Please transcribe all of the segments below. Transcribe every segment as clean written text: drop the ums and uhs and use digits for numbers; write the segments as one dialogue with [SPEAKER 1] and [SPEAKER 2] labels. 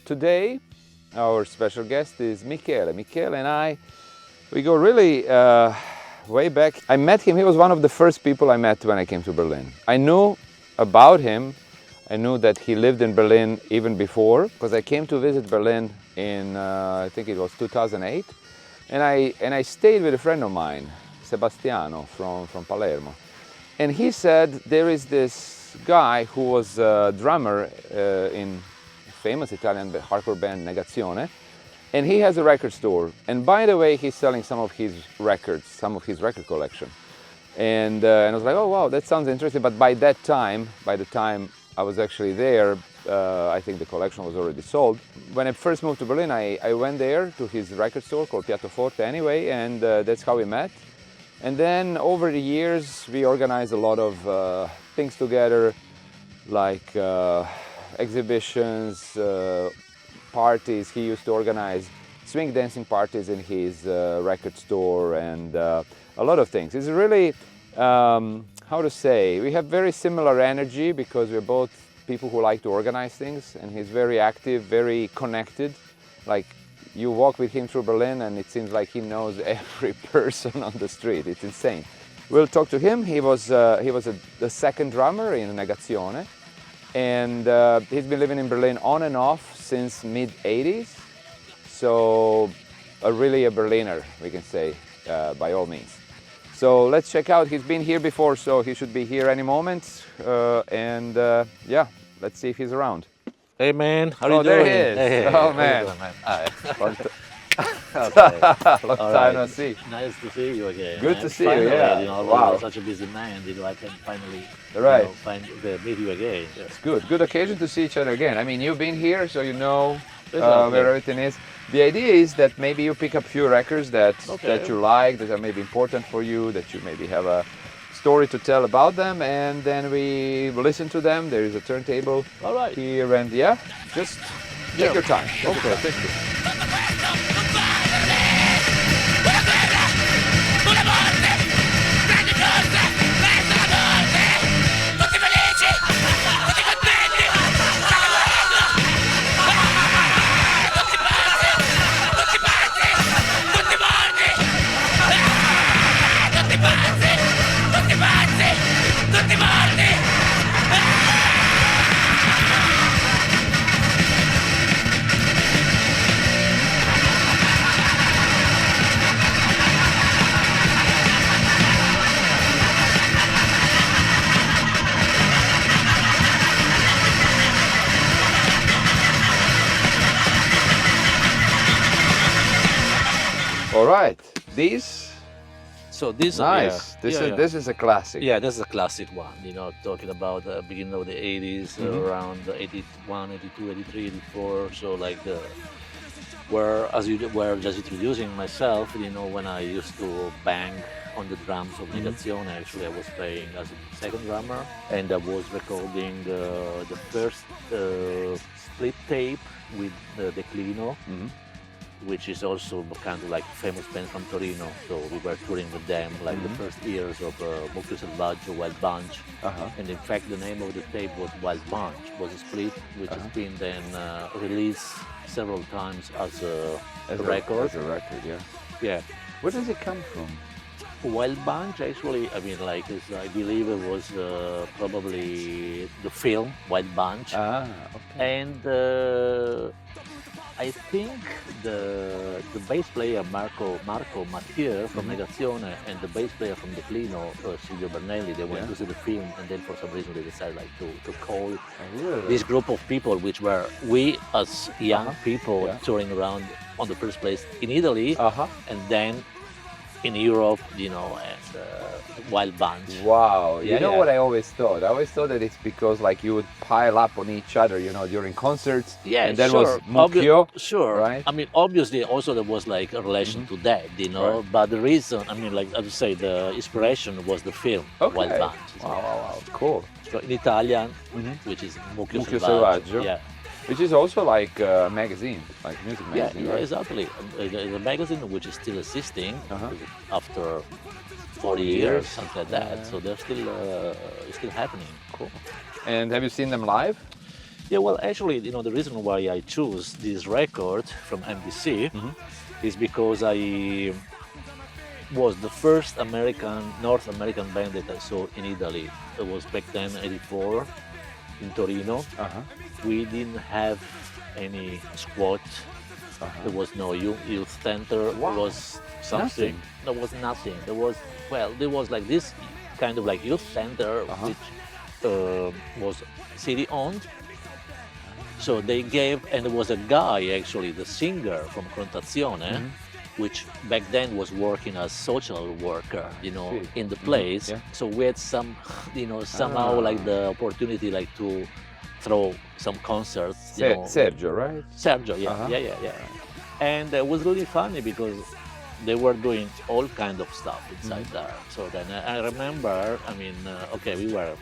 [SPEAKER 1] today, our special guest is Michele. Michele and I, we go really way back. I met him, he was one of the first people I met when I came to Berlin. I knew about him, I knew that he lived in Berlin even before, because I came to visit Berlin in, I think it was 2008, and I stayed with a friend of mine, Sebastiano from Palermo. And he said there is this guy who was a drummer in a famous Italian hardcore band Negazione, and he has a record store. And by the way, he's selling some of his records, some of his record collection. And I was like, oh wow, that sounds interesting. But by the time I was actually there, I think the collection was already sold. When I first moved to Berlin, I went there to his record store called Piatto Forte anyway, and that's how we met. And then over the years, we organized a lot of things together, like exhibitions, parties. He used to organize swing dancing parties in his record store, and a lot of things. It's really, how to say, we have very similar energy because we're both people who like to organize things, and he's very active, very connected. Like, you walk with him through Berlin and it seems like he knows every person on the street. It's insane. We'll talk to him. He was the second drummer in Negazione, and he's been living in Berlin on and off since mid-80s. So really a Berliner, we can say, by all means. So let's check out. He's been here before, so he should be here any moment. Yeah, let's see if he's around.
[SPEAKER 2] Hey man, how are you
[SPEAKER 1] there
[SPEAKER 2] doing?
[SPEAKER 1] he is.
[SPEAKER 2] Hey,
[SPEAKER 1] oh
[SPEAKER 2] how
[SPEAKER 1] man.
[SPEAKER 2] you doing, man? Hi.
[SPEAKER 1] Long
[SPEAKER 2] All
[SPEAKER 1] time
[SPEAKER 2] right.
[SPEAKER 1] no see.
[SPEAKER 2] Nice to see you again.
[SPEAKER 1] Good
[SPEAKER 2] man.
[SPEAKER 1] to see
[SPEAKER 2] Finally,
[SPEAKER 1] you, yeah.
[SPEAKER 2] You know,
[SPEAKER 1] Wow.
[SPEAKER 2] you're such a busy man, I can finally
[SPEAKER 1] Right.
[SPEAKER 2] meet you again. Yeah.
[SPEAKER 1] It's good. Good occasion to see each other again. I mean, you've been here, so you know
[SPEAKER 2] Exactly.
[SPEAKER 1] where everything is. The idea is that maybe you pick up a few records that you like, that are maybe important for you, that you maybe have a story to tell about them, and then we listen to them. There is a turntable here, and just take your time.
[SPEAKER 2] Okay, thank you.
[SPEAKER 1] All right, these.
[SPEAKER 2] So this
[SPEAKER 1] Nice. This is a classic.
[SPEAKER 2] Yeah, this is a classic one, you know, talking about the beginning of the 80s, around 81, 82, 83, 84, so like where, as you were just introducing myself, you know, when I used to bang on the drums of Negazione, actually I was playing as a second drummer, and I was recording the first split tape with Declino, which is also kind of like famous band from Torino. So we were touring with them like the first years of Mucchio Selvaggio, Wild Bunch. And in fact, the name of the tape was Wild Bunch, was a split, which has been then released several times as a record.
[SPEAKER 1] As a record, yeah.
[SPEAKER 2] Yeah.
[SPEAKER 1] Where does it come from?
[SPEAKER 2] Wild Bunch, actually, I mean, like, I believe it was probably the film Wild Bunch.
[SPEAKER 1] Okay.
[SPEAKER 2] And I think the bass player Marco Mathieu from Negazione and the bass player from Declino, Silvio Bernelli, they went to see the film, and then for some reason they decided like to call this group of people, which were we as young people touring around on the first place in Italy, and then in Europe, you know, and Wild Bunch.
[SPEAKER 1] Wow. You know what I always thought? I always thought that it's because like you would pile up on each other, you know, during concerts.
[SPEAKER 2] Yeah,
[SPEAKER 1] and then was Mucchio.
[SPEAKER 2] Sure.
[SPEAKER 1] Right?
[SPEAKER 2] I mean, obviously, also there was like a relation to that, you know.
[SPEAKER 1] Right.
[SPEAKER 2] But the reason, I mean, like I would say, the inspiration was the film Wild Bunch.
[SPEAKER 1] Wow. Cool.
[SPEAKER 2] So in Italian, which is Mucchio
[SPEAKER 1] Selvaggio.
[SPEAKER 2] Yeah.
[SPEAKER 1] Which is also like a magazine, like music magazine.
[SPEAKER 2] Yeah,
[SPEAKER 1] right?
[SPEAKER 2] exactly. The magazine which is still existing after 40 years, something like that. So they're still happening.
[SPEAKER 1] Cool. And have you seen them live?
[SPEAKER 2] Yeah, well, actually, the reason why I choose this record from M.D.C. is because I was the first North American band that I saw in Italy. It was back then, '84, in Torino. We didn't have any squad. There was no youth center.
[SPEAKER 1] Wow.
[SPEAKER 2] There was something.
[SPEAKER 1] Nothing.
[SPEAKER 2] There was nothing. There was like this kind of like youth center, which was city owned. So they gave, and there was a guy actually, the singer from Contazione, which back then was working as social worker, in the place.
[SPEAKER 1] Yeah.
[SPEAKER 2] So we had some, somehow like the opportunity like to throw some concerts.
[SPEAKER 1] Sergio, right?
[SPEAKER 2] Sergio, yeah. And it was really funny because they were doing all kind of stuff inside there. So then I remember, okay, we were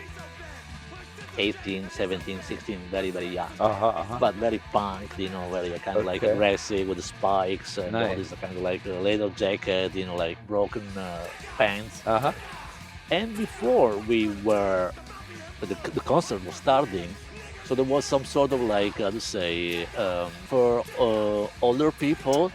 [SPEAKER 2] 18, 17, 16, very, very young, but very punk, very kind of like aggressive with the spikes and all this kind of like leather jacket, like broken pants. And before the concert was starting, so there was some sort of like, how to say, for older people,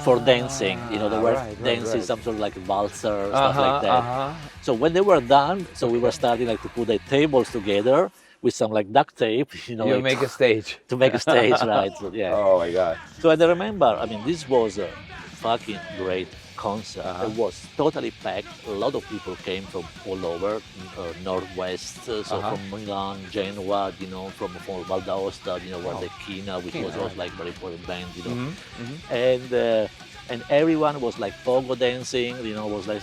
[SPEAKER 2] for dancing, they were dancing some sort of like valser, stuff like that. So when they were done, so we were starting like to put the tables together with some like duct tape,
[SPEAKER 1] You
[SPEAKER 2] like,
[SPEAKER 1] make a stage.
[SPEAKER 2] to make a stage, right? So, yeah.
[SPEAKER 1] Oh my God.
[SPEAKER 2] So I remember, this was a fucking great concert. It was totally packed. A lot of people came from all over, Northwest, so from Milan, Genoa, from Val d'Aosta, where the Kina, which was also like very important band, and everyone was like pogo dancing, was like,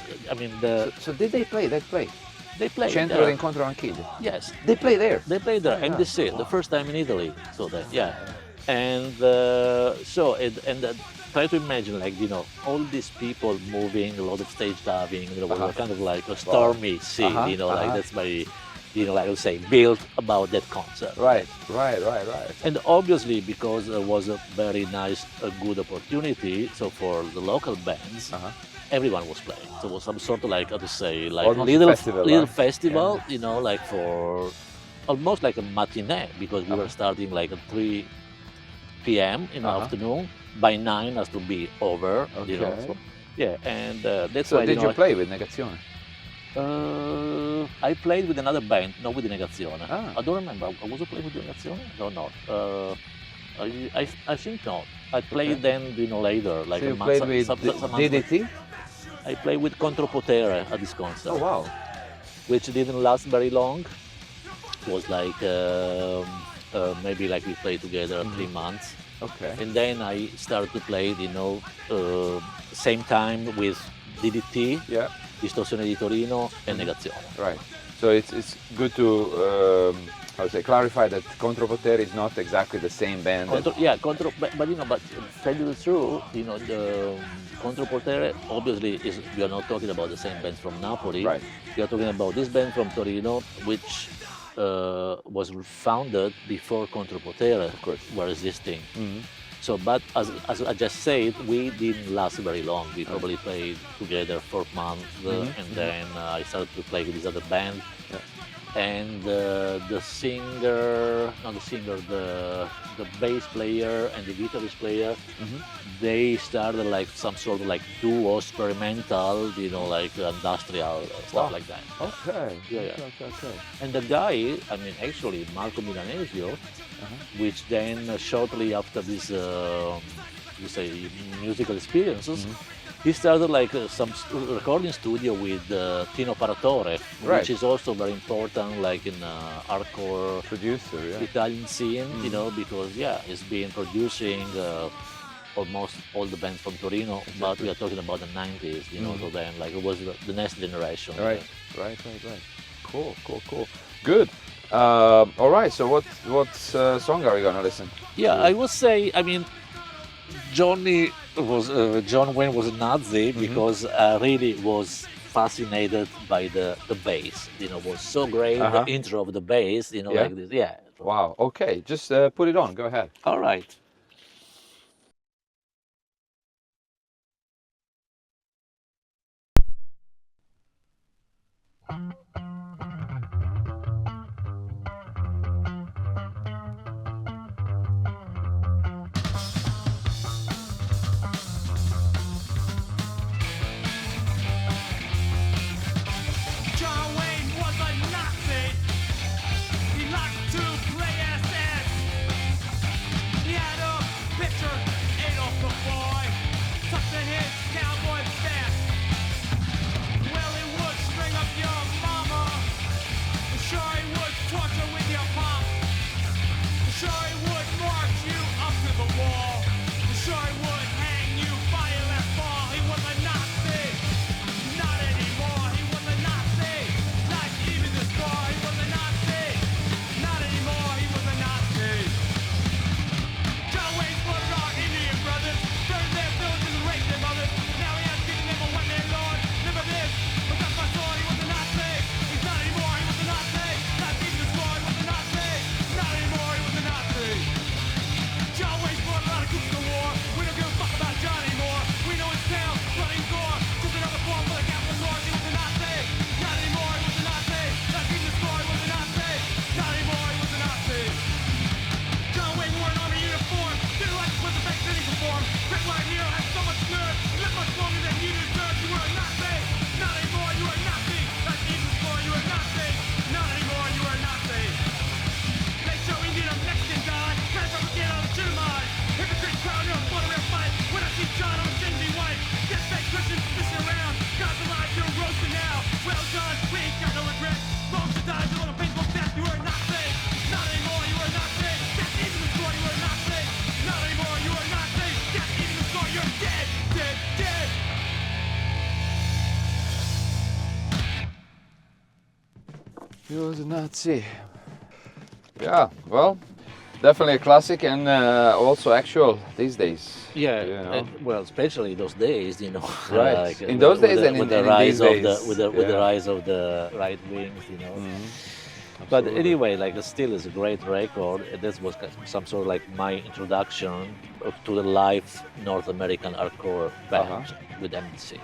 [SPEAKER 1] So did they play that place?
[SPEAKER 2] they played
[SPEAKER 1] Centro
[SPEAKER 2] there.
[SPEAKER 1] d'Incontro Anch'io.
[SPEAKER 2] Yes,
[SPEAKER 1] They play there.
[SPEAKER 2] they played there, M.D.C, the first time in Italy. So that, and try to imagine, like, all these people moving, a lot of stage diving, were kind of like a stormy scene, like that's very, like I would say, built about that concert.
[SPEAKER 1] Right.
[SPEAKER 2] And obviously, because it was a very nice, good opportunity, so for the local bands, everyone was playing. So it was some sort of like, how to say, like
[SPEAKER 1] Almost
[SPEAKER 2] little
[SPEAKER 1] festival,
[SPEAKER 2] festival, like for almost like a matinee, because we were starting like at 3 p.m. in the afternoon. By 9 has to be over, So, and that's
[SPEAKER 1] So
[SPEAKER 2] why.
[SPEAKER 1] did you play with Negazione?
[SPEAKER 2] I played with another band, not with the Negazione.
[SPEAKER 1] Ah.
[SPEAKER 2] I don't remember. Was I playing with the Negazione? No, not. I think not. I played then, later, like
[SPEAKER 1] So
[SPEAKER 2] a
[SPEAKER 1] you
[SPEAKER 2] month.
[SPEAKER 1] played with
[SPEAKER 2] some months later.
[SPEAKER 1] DDT?
[SPEAKER 2] I played with Contropotere at this concert,
[SPEAKER 1] Oh wow.
[SPEAKER 2] which didn't last very long. It was like maybe like we played together 3 months.
[SPEAKER 1] Okay.
[SPEAKER 2] And then I started to play, same time with DDT,
[SPEAKER 1] Yeah.
[SPEAKER 2] Distorsione di Torino, and Negazione.
[SPEAKER 1] Right. So it's good to clarify that Contropotere is not exactly the same band.
[SPEAKER 2] But to tell you the truth, the Contropotere obviously we are not talking about the same band from Napoli.
[SPEAKER 1] Right.
[SPEAKER 2] We are talking about this band from Torino, which was founded before Contropotere,
[SPEAKER 1] Of course.
[SPEAKER 2] were existing. So, but as I just said, we didn't last very long. We probably played together for months, and then I started to play with this other band. And the bass player and the guitarist player, they started like some sort of like duo experimental, like industrial stuff like that.
[SPEAKER 1] Okay.
[SPEAKER 2] Okay. And the guy, actually Marco Milanesio, which then shortly after this, musical experiences, he started like some recording studio with Tino Paratore, which is also very important, like in hardcore
[SPEAKER 1] Producer, yeah.
[SPEAKER 2] Italian scene, because he's been producing almost all the bands from Torino, but we are talking about the 90s, so then like it was the next generation.
[SPEAKER 1] Right. Cool. Good. All right. So what song are we gonna listen?
[SPEAKER 2] Yeah, I would say, John Wayne was a Nazi because I really was fascinated by the bass. Was so great. The intro of the bass. Like this. Yeah.
[SPEAKER 1] Wow. Okay. Just put it on. Go ahead.
[SPEAKER 2] All right.
[SPEAKER 1] He was a Nazi. Yeah, well, definitely a classic and also actual these days.
[SPEAKER 2] Yeah,
[SPEAKER 1] you know.
[SPEAKER 2] and, well, especially those days, you know,
[SPEAKER 1] Right.
[SPEAKER 2] like,
[SPEAKER 1] In those days and
[SPEAKER 2] with
[SPEAKER 1] in
[SPEAKER 2] the rise
[SPEAKER 1] these
[SPEAKER 2] of
[SPEAKER 1] days,
[SPEAKER 2] with the
[SPEAKER 1] yeah.
[SPEAKER 2] rise of the right wings, you know. But
[SPEAKER 1] Absolutely.
[SPEAKER 2] anyway, like, it still is a great record. And this was some sort of like my introduction to the live North American hardcore band with M.D.C.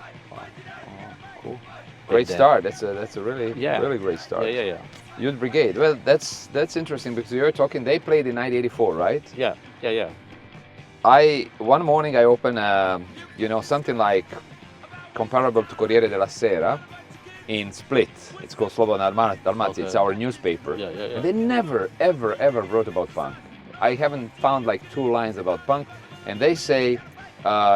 [SPEAKER 1] Cool.
[SPEAKER 2] Back
[SPEAKER 1] Great
[SPEAKER 2] then.
[SPEAKER 1] start. That's a really
[SPEAKER 2] Yeah.
[SPEAKER 1] really great start.
[SPEAKER 2] Yeah.
[SPEAKER 1] Youth Brigade. Well, that's interesting because you're talking. They played in 1984, right?
[SPEAKER 2] Yeah.
[SPEAKER 1] One morning I open something like comparable to Corriere della Sera in Split. It's called Slobodan Dalmatia.
[SPEAKER 2] Okay.
[SPEAKER 1] It's our newspaper.
[SPEAKER 2] Yeah.
[SPEAKER 1] And they never ever wrote about punk. I haven't found like 2 lines about punk. And they say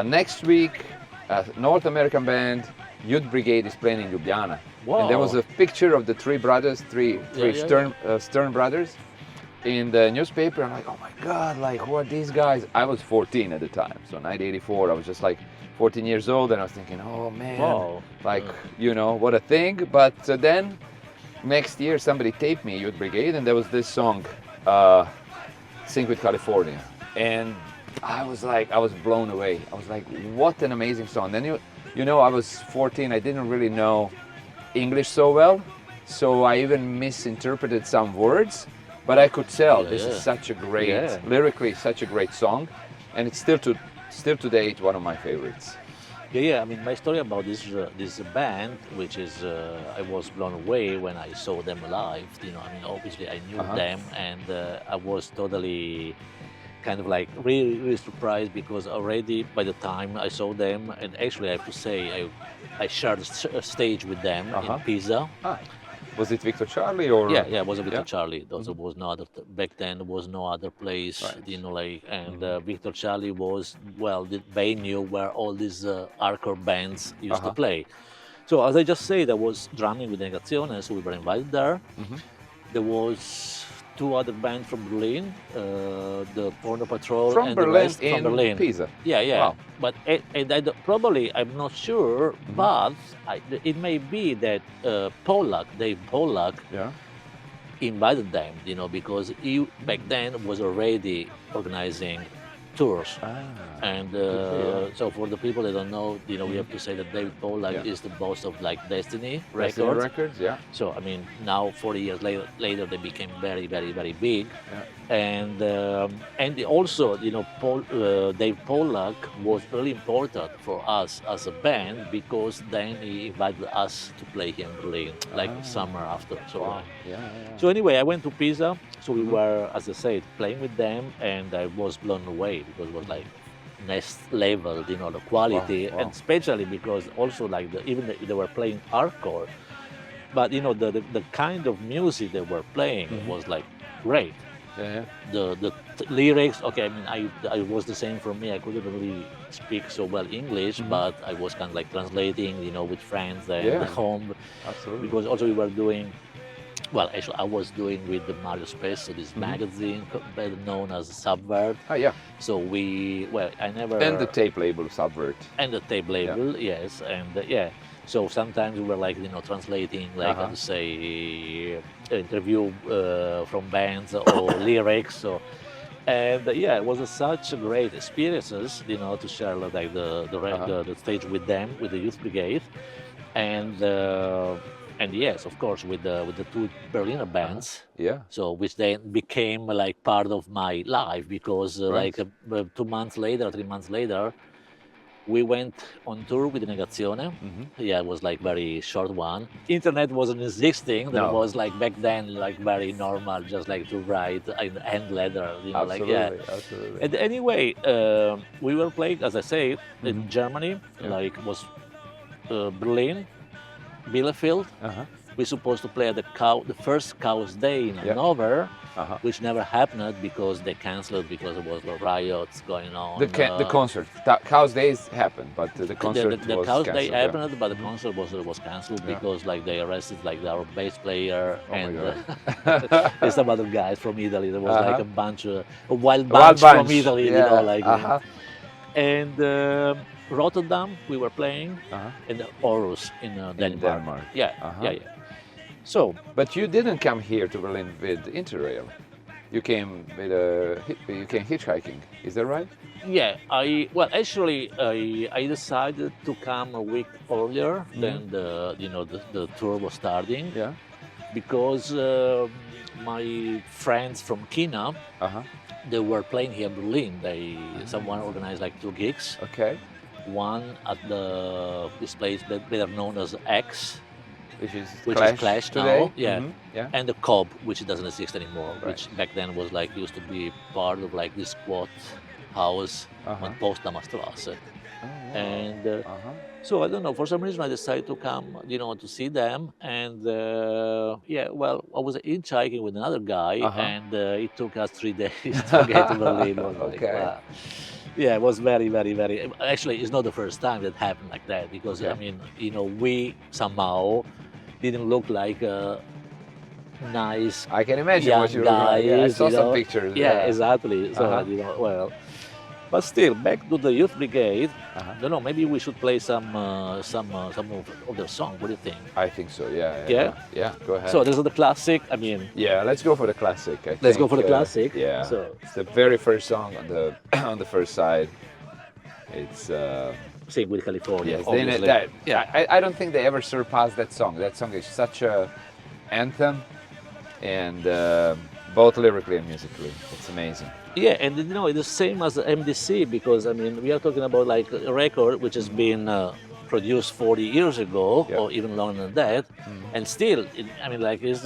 [SPEAKER 1] next week a North American band Youth Brigade is playing in Ljubljana.
[SPEAKER 2] Wow.
[SPEAKER 1] And there was a picture of the 3 brothers, three Stern brothers in the newspaper. I'm like, oh my God, like who are these guys? I was 14 at the time, so 1984. I was just like 14 years old, and I was thinking, oh man,
[SPEAKER 2] Wow.
[SPEAKER 1] like what a thing. But then next year somebody taped me Youth Brigade, and there was this song, Sing with California, and I was blown away. I was like, what an amazing song. Then I was 14. I didn't really know English so well, so I even misinterpreted some words, but I could tell this is such a great, lyrically such a great song, and it's still today one of my favorites.
[SPEAKER 2] Yeah. I mean, my story about this band, which is I was blown away when I saw them live. You know, I mean, obviously I knew them, and I was totally kind of like really surprised because already by the time I saw them, and actually I have to say I shared a stage with them in Pisa.
[SPEAKER 1] Was it Victor Charlie or?
[SPEAKER 2] Yeah, it was a Victor Charlie. There was no other back then. There was no other place, Victor Charlie was the venue where all these hardcore bands used to play. So as I just said, I was drumming with Negazione, so we were invited there. There was 2 other bands from Berlin, the Porno Patrol
[SPEAKER 1] From
[SPEAKER 2] and
[SPEAKER 1] Berlin,
[SPEAKER 2] the rest
[SPEAKER 1] in
[SPEAKER 2] from Berlin.
[SPEAKER 1] Pisa.
[SPEAKER 2] Yeah.
[SPEAKER 1] Wow.
[SPEAKER 2] But probably, I'm not sure, but it may be that Dave Pollack, invited them, because he back then was already organizing tours. And so for the people that don't know, we have to say that David Pollack is the boss of like Destiny Records.
[SPEAKER 1] Yeah.
[SPEAKER 2] So I mean, now 40 years later they became very, very, very big. And also, Dave Pollack was really important for us as a band because then he invited us to play here in Berlin, like summer after. So So anyway, I went to Pisa. So we were, as I said, playing with them, and I was blown away because it was like next level, the quality, and especially because also like even they were playing hardcore, but the kind of music they were playing was like great. The lyrics, okay, I mean, I was the same for me. I couldn't really speak so well English, but I was kind of like translating, with friends at home.
[SPEAKER 1] Absolutely.
[SPEAKER 2] Because also we were doing. Well, actually, I was doing with the Mario Space, so this magazine better known as Subvert. So I never...
[SPEAKER 1] And the tape label, Subvert.
[SPEAKER 2] And the tape label, yes. And so sometimes we were like, translating, like, how to say, interview from bands or lyrics. So, and it was such a great experiences, to share like the stage with them, with the Youth Brigade. And yes, of course, with the 2 Berliner bands, so which then became like part of my life because like 2 months later, 3 months later, we went on tour with Negazione. It was like very short one. Internet wasn't existing. There was like back then like very normal, just like to write in hand letter,
[SPEAKER 1] Absolutely.
[SPEAKER 2] And anyway, we were playing, as I say, in Germany, like was Berlin. Bielefeld. We're supposed to play at the first Chaos Day in Hanover, which never happened because they canceled because there was riots going on.
[SPEAKER 1] The concert, Chaos Days happened, but the concert
[SPEAKER 2] the
[SPEAKER 1] was
[SPEAKER 2] Chaos
[SPEAKER 1] canceled.
[SPEAKER 2] Day happened, but the concert was canceled because like they arrested like our bass player and some other guys from Italy. There was like a bunch of wild bunch from Italy, and. Rotterdam, we were playing, and Aarhus in Denmark. So
[SPEAKER 1] But you didn't come here to Berlin with Interrail. You came hitchhiking. Is that right?
[SPEAKER 2] yeah, actually I decided to come a week earlier than the tour was starting.
[SPEAKER 1] Yeah.
[SPEAKER 2] Because my friends from Kina, they were playing here in Berlin. Someone organized like 2 gigs.
[SPEAKER 1] Okay.
[SPEAKER 2] One at this place better known as X,
[SPEAKER 1] Which is
[SPEAKER 2] Clash
[SPEAKER 1] today.
[SPEAKER 2] now, yeah.
[SPEAKER 1] Yeah.
[SPEAKER 2] And the Cobb, which doesn't exist anymore,
[SPEAKER 1] Right.
[SPEAKER 2] which back then was like used to be part of like this squat house on Potsdamer Straße.
[SPEAKER 1] Oh, wow.
[SPEAKER 2] And so I don't know, for some reason I decided to come, to see them. And I was hitchhiking with another guy, and it took us 3 days to get to Berlin. It was like,
[SPEAKER 1] Okay.
[SPEAKER 2] wow. Yeah, it was very, very, very. Actually, it's not the first time that happened like that, because I mean, we somehow didn't look like nice.
[SPEAKER 1] I can imagine
[SPEAKER 2] young
[SPEAKER 1] what you were
[SPEAKER 2] guys.
[SPEAKER 1] like. Yeah, I saw some pictures.
[SPEAKER 2] Yeah, exactly. So but still, back to the Youth Brigade. I don't know. Maybe we should play some of their song. What do you think?
[SPEAKER 1] I think so. Yeah.
[SPEAKER 2] Yeah?
[SPEAKER 1] Go ahead.
[SPEAKER 2] So this is the classic. I mean,
[SPEAKER 1] yeah, let's go for the classic.
[SPEAKER 2] Let's go for the classic.
[SPEAKER 1] Yeah.
[SPEAKER 2] So
[SPEAKER 1] it's the very first song on the on the first side. It's
[SPEAKER 2] Sing with California.
[SPEAKER 1] yes,
[SPEAKER 2] obviously.
[SPEAKER 1] I don't think they ever surpassed that song. That song is such a anthem, and both lyrically and musically, it's amazing.
[SPEAKER 2] Yeah, and it's the same as the M.D.C, because I mean we are talking about like a record which has been produced 40 years ago, or even longer than that, and still, it's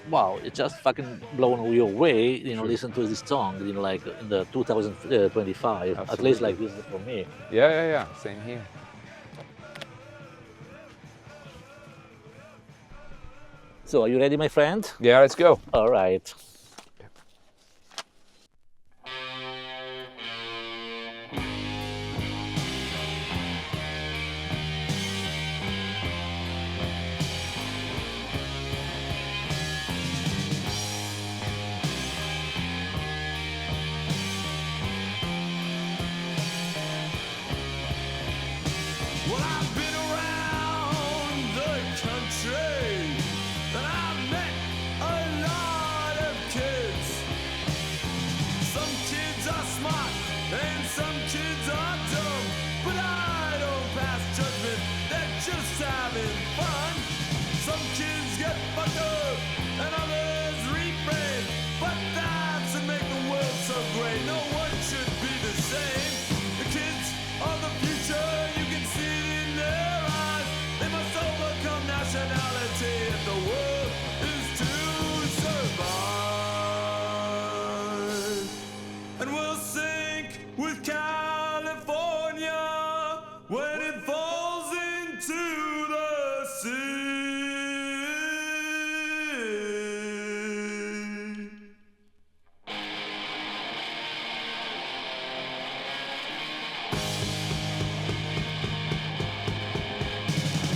[SPEAKER 2] wow, it's just fucking blowing you away. Listen to this song, like in the 2025, at least like this is for me.
[SPEAKER 1] Yeah. Same here.
[SPEAKER 2] So are you ready, my friend?
[SPEAKER 1] Yeah, let's go.
[SPEAKER 2] All right.
[SPEAKER 3] Well, I've been around the country, and I've met a lot of kids. Some kids are smart, and some kids are dumb, but I don't pass judgment, they're just having fun. Some kids get fucked up, and others refrain, but that's what make the world so great. No one should be the same. The kids are the future, you can see it in their eyes. They must overcome nationality if the world is to survive. And we'll sink with California when it falls into the sea.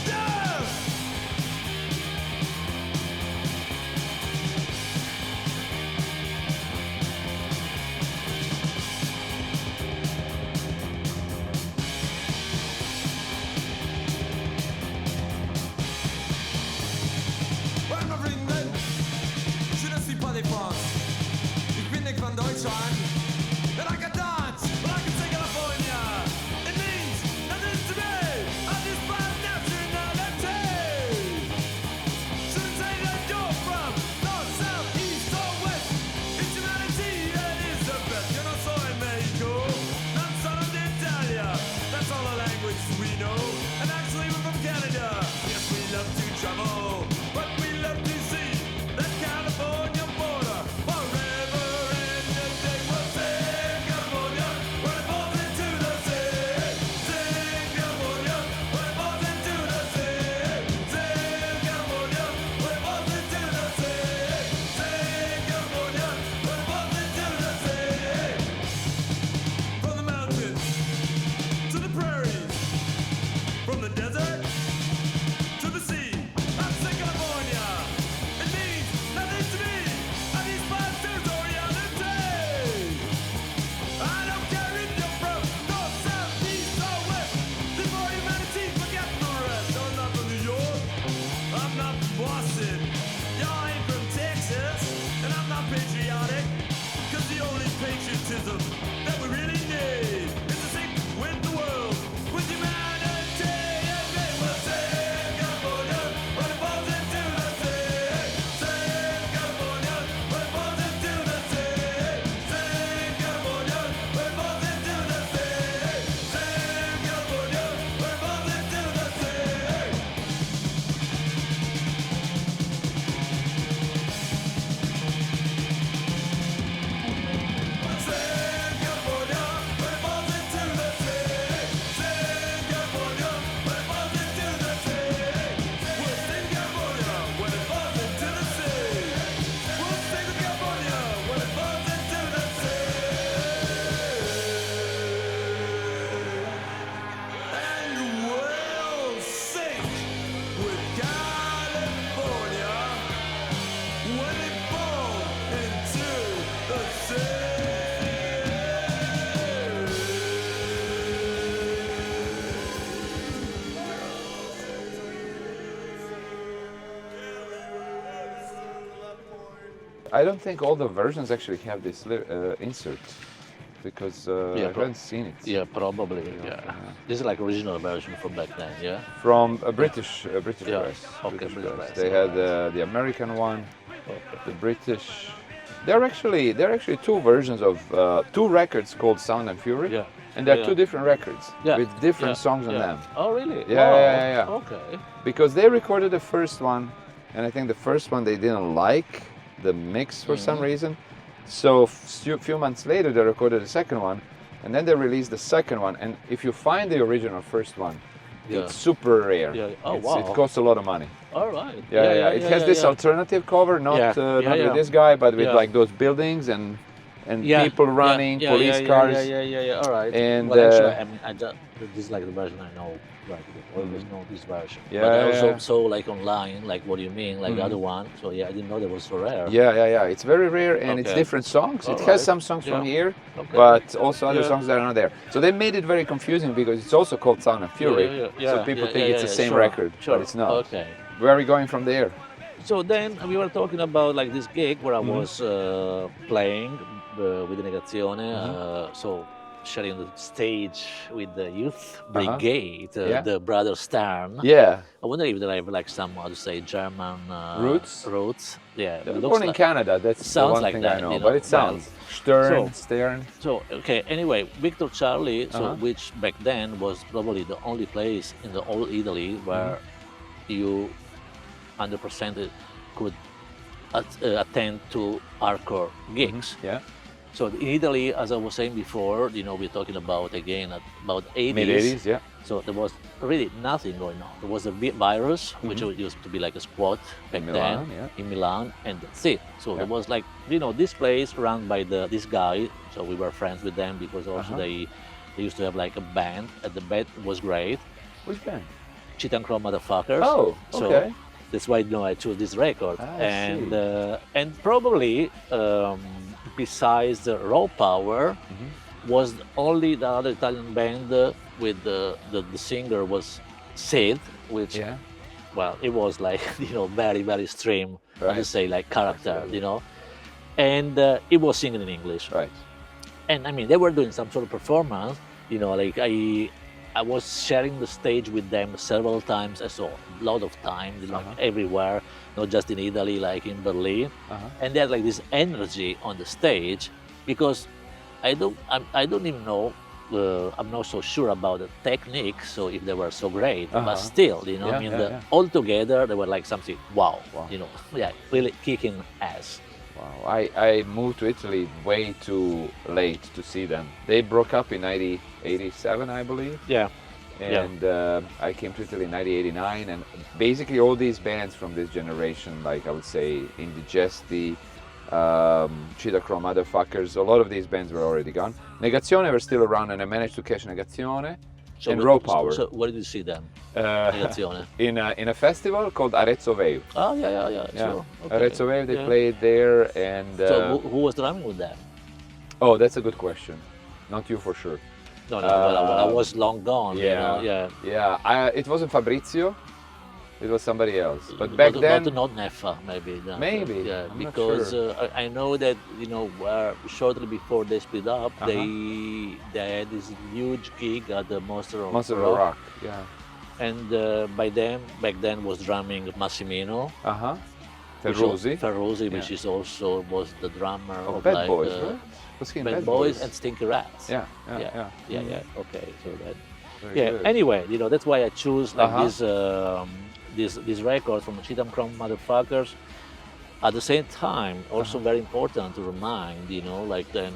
[SPEAKER 3] Yeah! Wollen wir Frieden? Schön, dass die Party fast. Ich bin nicht von Deutschland. And I can dance, but I can sing California. It means nothing to me. I just find nationality. Shouldn't say that you're from north, south, east, or west. It's humanity that is the best. Yo no soy Mexico, non sono d'Italia. That's all the language we know. And actually we're from Canada. Yes, we love to travel, but we love to see that California border forever and a day. We'll sing California when it falls into the sea. Sing California when it falls into the sea. Sing California when it falls into the sea. Sing California when it falls into the sea. From the mountains to the prairies, from the desert to the sea. I'm saying California. It means nothing to me. I need my territoriality. I don't care if you're from north, south, east, or west. Before humanity, forget the rest. I'm not from New York. I'm not from Boston.
[SPEAKER 1] I don't think all the versions actually have this insert because I haven't seen it.
[SPEAKER 2] Yeah, probably. Yeah. This is like original version from back then. Yeah.
[SPEAKER 1] From a British press.
[SPEAKER 2] Okay,
[SPEAKER 1] British
[SPEAKER 2] British
[SPEAKER 1] press.
[SPEAKER 2] press,
[SPEAKER 1] They had the American one, the British. There are actually two versions of two records called Sound and Fury.
[SPEAKER 2] Yeah.
[SPEAKER 1] And they're
[SPEAKER 2] Yeah.
[SPEAKER 1] two different records with different songs on
[SPEAKER 2] yeah.
[SPEAKER 1] them.
[SPEAKER 2] Oh, really?
[SPEAKER 1] Yeah,
[SPEAKER 2] Wow.
[SPEAKER 1] yeah.
[SPEAKER 2] Okay.
[SPEAKER 1] Because they recorded the first one, and I think the first one they didn't like the mix for some reason. So a few months later they recorded the second one, and then they released the second one. And if you find the original first one, it's super rare.
[SPEAKER 2] Yeah. Oh, wow.
[SPEAKER 1] It costs a lot of money.
[SPEAKER 2] All right.
[SPEAKER 1] Yeah. It has this alternative cover, not with this guy, but with like those buildings and people running, police cars.
[SPEAKER 2] Yeah. All right.
[SPEAKER 1] And
[SPEAKER 2] well, actually, I mean, this is like the version I know. Right. I always know this version.
[SPEAKER 1] Yeah,
[SPEAKER 2] but I also saw like online, like what do you mean, like the other one. So yeah, I didn't know that was so rare.
[SPEAKER 1] Yeah. It's very rare, and it's different songs. It has some songs from here, but also other songs that are not there. So they made it very confusing because it's also called Sound and Fury. So people think it's the same record, but it's not.
[SPEAKER 2] Okay.
[SPEAKER 1] Where are we going from there?
[SPEAKER 2] So then we were talking about like this gig where I was playing with the Negazione, so sharing the stage with the youth brigade, the Brother Stern.
[SPEAKER 1] Yeah.
[SPEAKER 2] I wonder if they have like some, how to say, German
[SPEAKER 1] roots.
[SPEAKER 2] Yeah.
[SPEAKER 1] They're born in Canada. That's the
[SPEAKER 2] sounds
[SPEAKER 1] one
[SPEAKER 2] like
[SPEAKER 1] thing
[SPEAKER 2] that,
[SPEAKER 1] I know.
[SPEAKER 2] you know,
[SPEAKER 1] But it sounds Stern.
[SPEAKER 2] So okay. Anyway, Victor Charlie, which back then was probably the only place in the whole Italy where you 100% could attend to hardcore gigs.
[SPEAKER 1] Yeah.
[SPEAKER 2] So in Italy, as I was saying before, you know, we're talking about again about 80s.
[SPEAKER 1] Mid-80s, yeah.
[SPEAKER 2] So there was really nothing going on. There was a virus, which used to be like a squad back then in Milan, and that's it. So there was like, you know, this place run by this guy. So we were friends with them because also they used to have like a band, and the band was great.
[SPEAKER 1] Which band?
[SPEAKER 2] CHEETAH Motherfuckers.
[SPEAKER 1] Oh, okay.
[SPEAKER 2] So that's why, you know, I chose this record. And probably besides the Raw Power was only the other Italian band with the singer was Sid, which well, it was like, you know, very, very extreme, I would say, like character, you know, and it was singing in English.
[SPEAKER 1] Right.
[SPEAKER 2] And I mean, they were doing some sort of performance, you know, like I was sharing the stage with them several times. I saw a lot of times, you know, everywhere, not just in Italy, like in Berlin. And they had like this energy on the stage because I don't even know. I'm not so sure about the technique, so if they were so great, but still, you know, I mean, all together they were like something wow. You know, really kicking ass.
[SPEAKER 1] Wow, I moved to Italy way too late to see them. They broke up in 1987, I believe.
[SPEAKER 2] Yeah.
[SPEAKER 1] And I came to Italy in 1989, and basically all these bands from this generation, like I would say Indifferenza, CHEETAH Motherfuckers, a lot of these bands were already gone. Negazione were still around, and I managed to catch Negazione and Raw Power.
[SPEAKER 2] So where did you see them? Negazione.
[SPEAKER 1] In a festival called Arezzo Veo.
[SPEAKER 2] Oh, yeah, sure. Okay.
[SPEAKER 1] Arezzo Veo, they played there, and...
[SPEAKER 2] so who was drumming with them?
[SPEAKER 1] Oh, that's a good question. Not you for sure.
[SPEAKER 2] No, well, I was long gone, you know,
[SPEAKER 1] it wasn't Fabrizio, it was somebody else. But back then...
[SPEAKER 2] But not Neffa, maybe.
[SPEAKER 1] Maybe,
[SPEAKER 2] Yeah,
[SPEAKER 1] I'm
[SPEAKER 2] because
[SPEAKER 1] not sure.
[SPEAKER 2] I know that, you know, shortly before they split up, they had this huge gig at the Monster of Rock.
[SPEAKER 1] Yeah.
[SPEAKER 2] And back then was drumming Massimino.
[SPEAKER 1] Ferrosi,
[SPEAKER 2] which is also was the drummer of
[SPEAKER 1] BEDBOYS, right? Was he in
[SPEAKER 2] BEDBOYS and Stinky Rats.
[SPEAKER 1] Yeah.
[SPEAKER 2] Okay, so that.
[SPEAKER 1] Very good.
[SPEAKER 2] Anyway, you know, that's why I choose like this record from CHEETAH Motherfuckers. At the same time, also very important to remind, you know, like then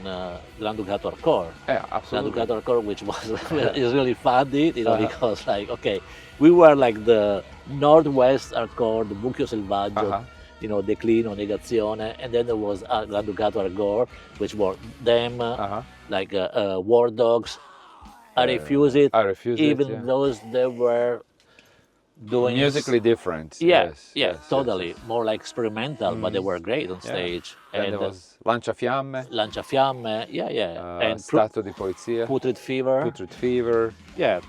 [SPEAKER 2] Grand Ducato Hardcore.
[SPEAKER 1] Yeah, absolutely.
[SPEAKER 2] Grand Ducato Hardcore, which was is really funny, you know, because like, okay, we were like the Northwest Hardcore, the Mucchio Selvaggio, you know, Declino, Negazione, and then there was Grand Ducato Hardcore, which were them, like War Dogs. I Refuse It. Even those they were doing
[SPEAKER 1] musically different.
[SPEAKER 2] Yes, totally. More like experimental, but they were great on stage.
[SPEAKER 1] And there was Lanciafiamme,
[SPEAKER 2] and
[SPEAKER 1] Stato di Polizia,
[SPEAKER 2] Putrid Fever.
[SPEAKER 1] Putrid Fever.
[SPEAKER 2] Yeah.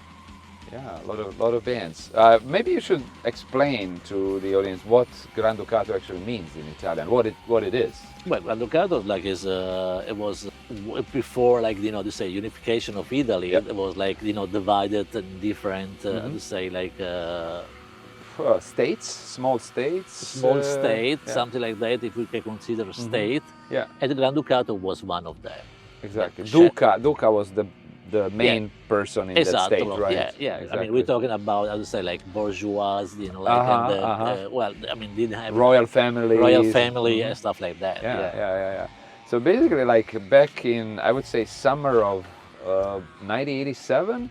[SPEAKER 1] Yeah, a lot of bands. Maybe you should explain to the audience what Granducato actually means in Italian, what it is.
[SPEAKER 2] Well, Granducato like is it was before like to say unification of Italy.
[SPEAKER 1] Yep.
[SPEAKER 2] It was like divided and different. To say like
[SPEAKER 1] States, small states.
[SPEAKER 2] small state,
[SPEAKER 1] yeah.
[SPEAKER 2] something like that. If we can consider a state,
[SPEAKER 1] Yeah,
[SPEAKER 2] and the Granducato was one of them.
[SPEAKER 1] exactly.
[SPEAKER 2] Yeah.
[SPEAKER 1] Duca was the main person in that state, right?
[SPEAKER 2] Yeah, yeah.
[SPEAKER 1] Exactly.
[SPEAKER 2] I mean, we're talking about, I would say, like bourgeois, like, well, I mean, didn't have
[SPEAKER 1] royal family.
[SPEAKER 2] and stuff like that.
[SPEAKER 1] Yeah. So basically, like back in, I would say, summer of 1987,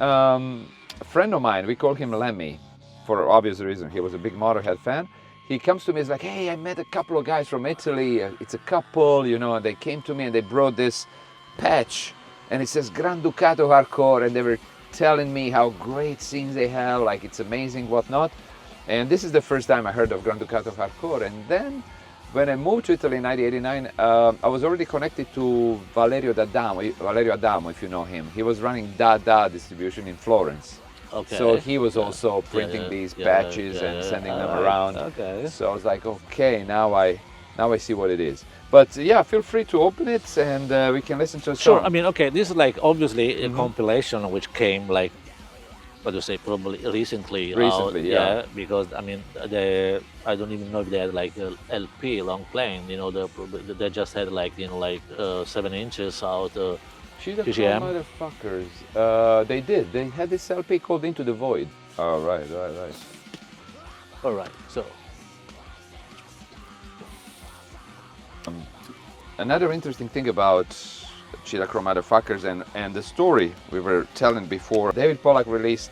[SPEAKER 1] a friend of mine, we call him Lemmy, for obvious reason. He was a big Motorhead fan. He comes to me, he's like, hey, I met a couple of guys from Italy. It's a couple, and they came to me and they brought this patch. And it says Granducato Hardcore, and they were telling me how great scenes they have, like it's amazing, whatnot. And this is the first time I heard of Granducato Hardcore. And then when I moved to Italy in 1989, I was already connected to Valerio Adamo, if you know him. He was running Da distribution in Florence.
[SPEAKER 2] Okay.
[SPEAKER 1] So he was also printing these patches and sending them around.
[SPEAKER 2] Okay.
[SPEAKER 1] So I was like, okay, now I see what it is. But yeah, feel free to open it and we can listen to a song.
[SPEAKER 2] Sure. I mean, okay, this is like obviously a compilation which came like, what do you say, probably recently.
[SPEAKER 1] Recently,
[SPEAKER 2] out,
[SPEAKER 1] yeah.
[SPEAKER 2] Because I mean, I don't even know if they had like a LP, long playing. They just had like 7 inches out.
[SPEAKER 1] CHEETAH
[SPEAKER 2] PGM.
[SPEAKER 1] motherfuckers. They did. They had this LP called Into the Void. Oh, right.
[SPEAKER 2] All right. So.
[SPEAKER 1] Another interesting thing about CHEETAH Motherfuckers and the story we were telling before, David Pollack released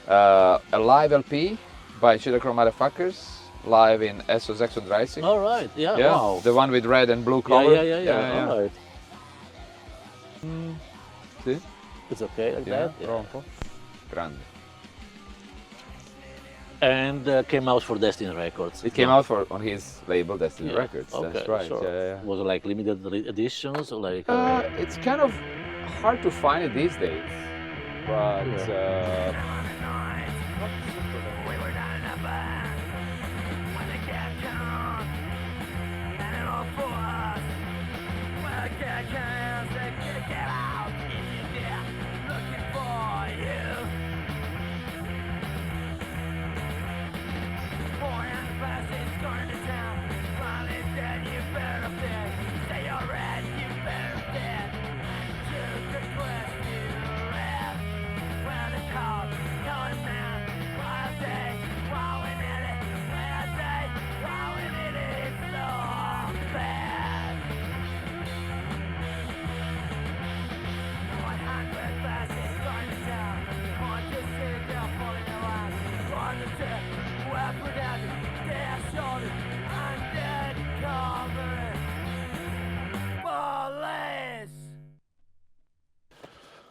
[SPEAKER 1] a live LP by CHEETAH Motherfuckers, live in SOS Exxon Racing.
[SPEAKER 2] All right. Yeah.
[SPEAKER 1] Yeah,
[SPEAKER 2] Wow.
[SPEAKER 1] the one with red and blue color.
[SPEAKER 2] Yeah. All right.
[SPEAKER 1] See?
[SPEAKER 2] It's okay like that. Yeah.
[SPEAKER 1] Rompo. Grande.
[SPEAKER 2] And came out for Destiny Records.
[SPEAKER 1] It came out on his label Destiny
[SPEAKER 2] Yeah,
[SPEAKER 1] Records.
[SPEAKER 2] okay,
[SPEAKER 1] That's right.
[SPEAKER 2] sure.
[SPEAKER 1] Yeah.
[SPEAKER 2] Was it like limited editions or like?
[SPEAKER 1] It's kind of hard to find it these days, but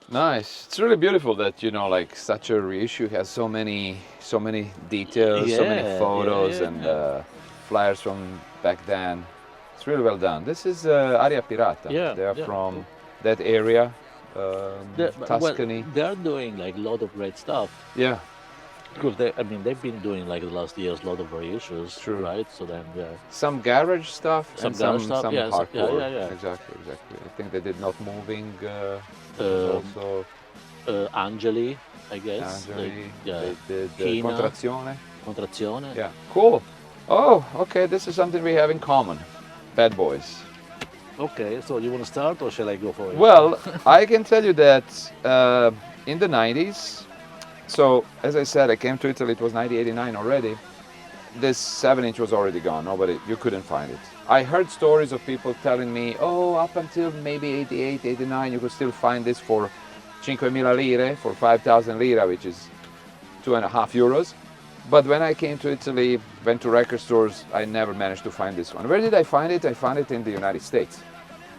[SPEAKER 1] nice. It's really beautiful that like such a reissue has so many details, so many photos and flyers from back then. It's really well done. This is Area Pirata.
[SPEAKER 2] Yeah,
[SPEAKER 1] they are
[SPEAKER 2] yeah.
[SPEAKER 1] from that area, Tuscany.
[SPEAKER 2] Well, they're doing like a lot of great stuff.
[SPEAKER 1] Yeah,
[SPEAKER 2] Because they've been doing like the last years a lot of reissues,
[SPEAKER 1] True.
[SPEAKER 2] right? So then,
[SPEAKER 1] some garage stuff
[SPEAKER 2] Some
[SPEAKER 1] and
[SPEAKER 2] garage stuff,
[SPEAKER 1] some
[SPEAKER 2] yes,
[SPEAKER 1] hardcore.
[SPEAKER 2] yeah.
[SPEAKER 1] Exactly. I think they did Not Moving. Also
[SPEAKER 2] Angeli, I guess.
[SPEAKER 1] Angeli.
[SPEAKER 2] Yeah.
[SPEAKER 1] They did
[SPEAKER 2] China.
[SPEAKER 1] Contrazione.
[SPEAKER 2] Contrazione.
[SPEAKER 1] Yeah, cool. Oh, okay, this is something we have in common. Bad Boys.
[SPEAKER 2] Okay, so you want to start or shall I go for it?
[SPEAKER 1] Well, I can tell you that in the 90s, so as I said, I came to Italy, it was 1989 already. This 7-inch was already gone, you couldn't find it. I heard stories of people telling me, oh, up until maybe 88, 89, you could still find this for 5.000 lire, for 5,000 lira, which is 2.5 euros. But when I came to Italy, went to record stores, I never managed to find this one. Where did I find it? I found it in the United States.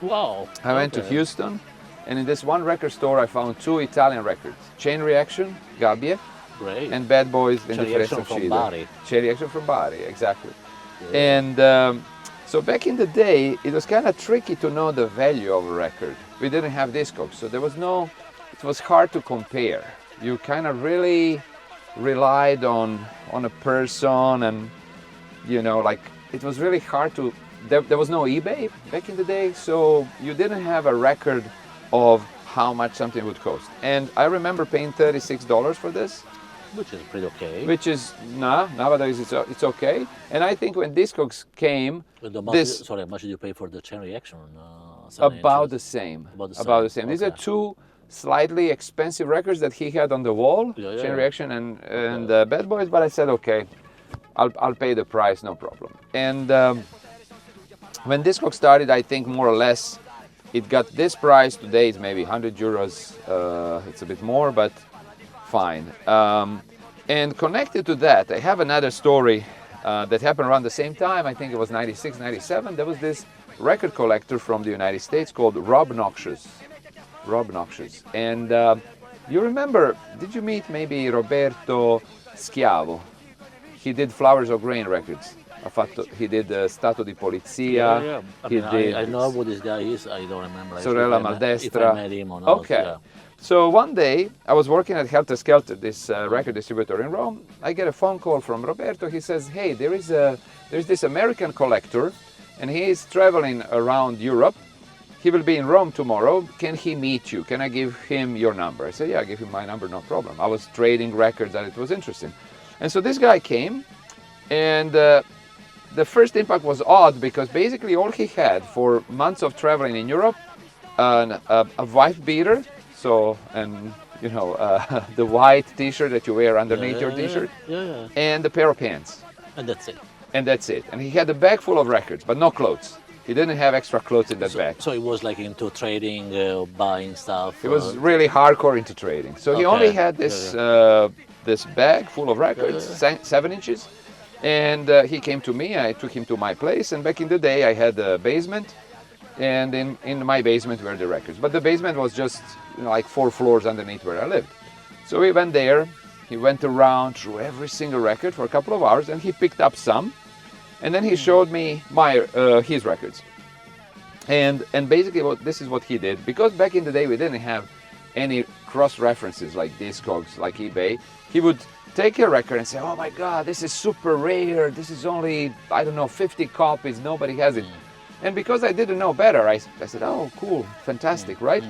[SPEAKER 2] Wow.
[SPEAKER 1] I went to Houston, and in this one record store I found 2 Italian records. Chain Reaction, Gabbie,
[SPEAKER 2] Great.
[SPEAKER 1] and Bad Boys,
[SPEAKER 2] Chain
[SPEAKER 1] Indifferenza,
[SPEAKER 2] Reaction from
[SPEAKER 1] Uccide.
[SPEAKER 2] Bari.
[SPEAKER 1] Chain Reaction from Bari, exactly.
[SPEAKER 2] Yeah.
[SPEAKER 1] And so back in the day, it was kind of tricky to know the value of a record. We didn't have Discogs, so it was hard to compare. You kind of really relied on a person, and you know, like it was really hard to. There was no eBay back in the day, so you didn't have a record of how much something would cost. And I remember paying $36 for this,
[SPEAKER 2] Which is pretty okay.
[SPEAKER 1] which is nowadays it's okay. And I think when Discogs came,
[SPEAKER 2] And how much,
[SPEAKER 1] this
[SPEAKER 2] sorry, how much did you pay for the chain reaction? 7
[SPEAKER 1] about
[SPEAKER 2] inches?
[SPEAKER 1] the same.
[SPEAKER 2] About the same,
[SPEAKER 1] These are
[SPEAKER 2] okay.
[SPEAKER 1] two slightly expensive records that he had on the wall,
[SPEAKER 2] Yeah,
[SPEAKER 1] Chain
[SPEAKER 2] yeah.
[SPEAKER 1] Reaction and Bad Boys. But I said, okay, I'll pay the price, no problem. And when Discogs started, I think more or less it got this price. Today it's maybe 100 euros. It's a bit more, but fine. And connected to that, I have another story that happened around the same time. I think it was 96, 97. There was this record collector from the United States called Rob Noxious. And you remember, did you meet maybe Roberto Schiavo? He did Flowers of Grain records. He did Stato di Polizia.
[SPEAKER 2] Yeah. I
[SPEAKER 1] He
[SPEAKER 2] mean,
[SPEAKER 1] did
[SPEAKER 2] I know who this guy is. I don't remember.
[SPEAKER 1] Sorella
[SPEAKER 2] if I
[SPEAKER 1] Maldestra.
[SPEAKER 2] met him or not.
[SPEAKER 1] Okay.
[SPEAKER 2] Yeah.
[SPEAKER 1] So one day I was working at Helter Skelter, this record distributor in Rome. I get a phone call from Roberto. He says, "Hey, there's this American collector, and he is traveling around Europe. He will be in Rome tomorrow. Can he meet you? Can I give him your number?" I said, "Yeah, give him my number, no problem." I was trading records, and it was interesting. And so this guy came, and the first impact was odd because basically all he had for months of traveling in Europe, a wife beater. So, and you know, the white T-shirt that you wear underneath your T-shirt,
[SPEAKER 2] Yeah.
[SPEAKER 1] and a pair of pants,
[SPEAKER 2] And that's it.
[SPEAKER 1] and that's it. And he had a bag full of records, but no clothes. He didn't have extra clothes in that bag.
[SPEAKER 2] So it was like into trading, buying stuff.
[SPEAKER 1] He was really hardcore into trading. So he
[SPEAKER 2] Okay.
[SPEAKER 1] only had this this bag full of records, 7 inches, and he came to me. I took him to my place, and back in the day I had a basement, and in my basement were the records. But the basement was just, you know, like 4 floors underneath where I lived. So we went there. He went around through every single record for a couple of hours, and he picked up some, and then he showed me his records. And basically this is what he did, because back in the day we didn't have any cross references like Discogs, like eBay. He would take a record and say, "Oh my God, this is super rare. This is only, I don't know, 50 copies. Nobody has it." And because I didn't know better, I said, "Oh, cool, fantastic, right?"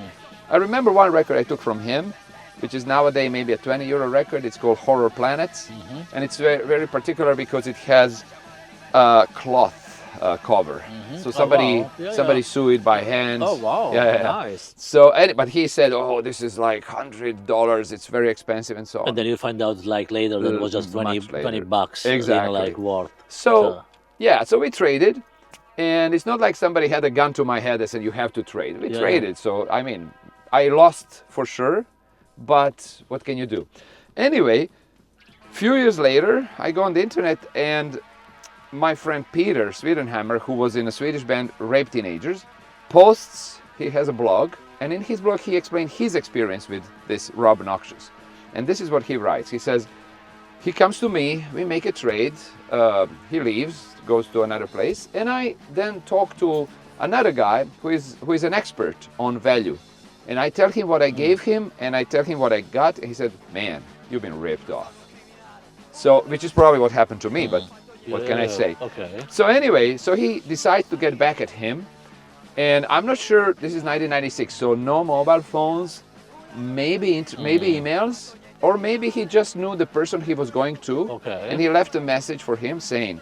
[SPEAKER 1] I remember one record I took from him, which is nowadays maybe a 20 euro record. It's called Horror Planets, and it's very, very particular because it has a cloth cover. So somebody
[SPEAKER 2] wow. Yeah,
[SPEAKER 1] somebody
[SPEAKER 2] yeah.
[SPEAKER 1] sew it by hand.
[SPEAKER 2] Oh, wow.
[SPEAKER 1] Yeah.
[SPEAKER 2] Nice.
[SPEAKER 1] So, but he said, "Oh, this is like $100. It's very expensive," and so on.
[SPEAKER 2] And then you find out like later that it was just 20,
[SPEAKER 1] Much later.
[SPEAKER 2] 20 bucks.
[SPEAKER 1] Exactly.
[SPEAKER 2] Like worth.
[SPEAKER 1] So, yeah, so we traded, and it's not like somebody had a gun to my head and said, "You have to trade." We
[SPEAKER 2] Yeah.
[SPEAKER 1] traded. So, I mean, I lost for sure, but what can you do? Anyway, few years later, I go on the internet, and my friend Peter Swedenhammer, who was in a Swedish band Rape Teenagers, posts, he has a blog, and in his blog he explained his experience with this Rob Noxious. And this is what he writes. He says, he comes to me, we make a trade, he leaves, goes to another place, and I then talk to another guy who is an expert on value. And I tell him what I gave him, and I tell him what I got, and he said, "Man, you've been ripped off." So, which is probably what happened to me, but what can I say?
[SPEAKER 2] Okay.
[SPEAKER 1] So anyway, so he decides to get back at him, and I'm not sure, this is 1996, so no mobile phones, maybe emails, or maybe he just knew the person he was going to,
[SPEAKER 2] Okay.
[SPEAKER 1] and he left a message for him saying,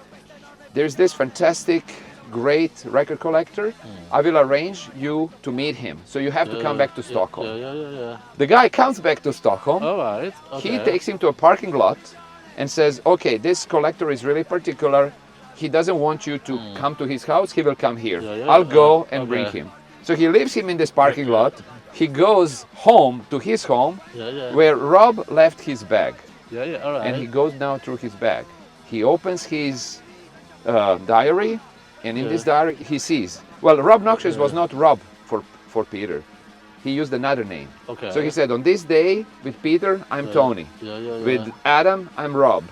[SPEAKER 1] "There's this fantastic, great record collector, I will arrange you to meet him, so you have to come back to Stockholm."
[SPEAKER 2] Yeah.
[SPEAKER 1] The guy comes back to Stockholm,
[SPEAKER 2] All right. Okay.
[SPEAKER 1] he takes him to a parking lot and says, "Okay, this collector is really particular. He doesn't want you to come to his house. He will come here.
[SPEAKER 2] Yeah,
[SPEAKER 1] I'll go and
[SPEAKER 2] okay.
[SPEAKER 1] bring him." So he leaves him in this parking lot. He goes home to his home,
[SPEAKER 2] Yeah.
[SPEAKER 1] where Rob left his bag.
[SPEAKER 2] Yeah. All right.
[SPEAKER 1] And he goes down through his bag. He opens his diary, and in this diary he sees, well, Rob Noxious was not Rob for Peter. He used another name.
[SPEAKER 2] Okay.
[SPEAKER 1] So he said, "On this day with Peter, I'm Tony.
[SPEAKER 2] Yeah.
[SPEAKER 1] With Adam, I'm Rob.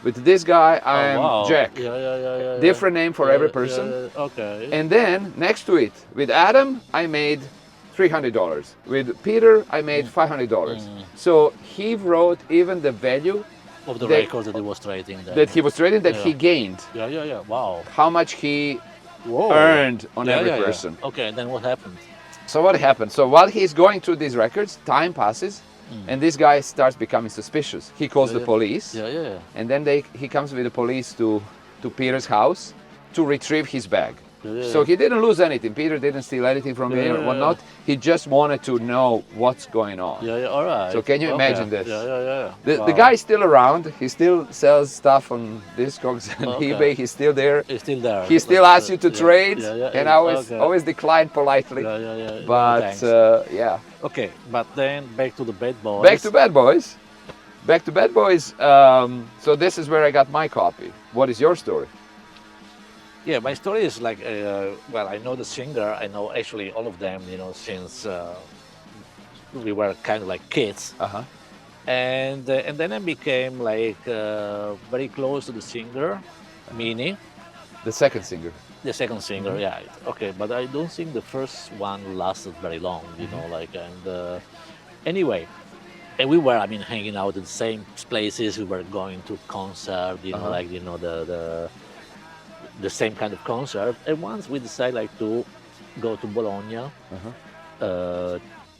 [SPEAKER 1] With this guy, I'm
[SPEAKER 2] wow.
[SPEAKER 1] Jack."
[SPEAKER 2] Yeah.
[SPEAKER 1] Different name for every person.
[SPEAKER 2] Okay.
[SPEAKER 1] And then next to it, with Adam, I made $300. With Peter, I made $500. So he wrote even the value
[SPEAKER 2] Of the
[SPEAKER 1] They-
[SPEAKER 2] records that he was trading there.
[SPEAKER 1] that he was trading that he
[SPEAKER 2] Yeah.
[SPEAKER 1] gained,
[SPEAKER 2] Yeah. Wow.
[SPEAKER 1] how much he
[SPEAKER 2] Whoa.
[SPEAKER 1] earned on
[SPEAKER 2] Yeah,
[SPEAKER 1] every
[SPEAKER 2] yeah, yeah.
[SPEAKER 1] person.
[SPEAKER 2] Okay, then what happened?
[SPEAKER 1] So what happened? So while he's going through these records, time passes, and this guy starts becoming suspicious. He calls the
[SPEAKER 2] yeah.
[SPEAKER 1] police,
[SPEAKER 2] Yeah.
[SPEAKER 1] and then he comes with the police to Peter's house to retrieve his bag.
[SPEAKER 2] Yeah.
[SPEAKER 1] So he didn't lose anything. Peter didn't steal anything from him or
[SPEAKER 2] Yeah.
[SPEAKER 1] whatnot. He just wanted to know what's going on.
[SPEAKER 2] Yeah, all right.
[SPEAKER 1] So can you
[SPEAKER 2] Okay.
[SPEAKER 1] imagine this?
[SPEAKER 2] Yeah.
[SPEAKER 1] The
[SPEAKER 2] Wow.
[SPEAKER 1] guy's still around. He still sells stuff on Discogs and
[SPEAKER 2] Okay.
[SPEAKER 1] eBay. He's still there.
[SPEAKER 2] He's still there.
[SPEAKER 1] He still
[SPEAKER 2] But,
[SPEAKER 1] asks you to
[SPEAKER 2] yeah.
[SPEAKER 1] trade,
[SPEAKER 2] Yeah.
[SPEAKER 1] and I always
[SPEAKER 2] Okay.
[SPEAKER 1] always decline politely.
[SPEAKER 2] Yeah.
[SPEAKER 1] But
[SPEAKER 2] Thanks.
[SPEAKER 1] yeah,
[SPEAKER 2] Okay, but then back to the Bad Boys.
[SPEAKER 1] back to Bad Boys. Back to Bad Boys. So this is where I got my copy. What is your story?
[SPEAKER 2] Yeah, my story is like, well, I know the singer. I know actually all of them, since we were kind of like kids.
[SPEAKER 1] Uh-huh.
[SPEAKER 2] And then I became like very close to the singer, Minnie,
[SPEAKER 1] The second singer.
[SPEAKER 2] the second singer.
[SPEAKER 1] Mm-hmm.
[SPEAKER 2] Yeah, okay, but I don't think the first one lasted very long. Anyway, and we were, hanging out in the same places. We were going to concert, the same kind of concert. And once we decided to go to Bologna,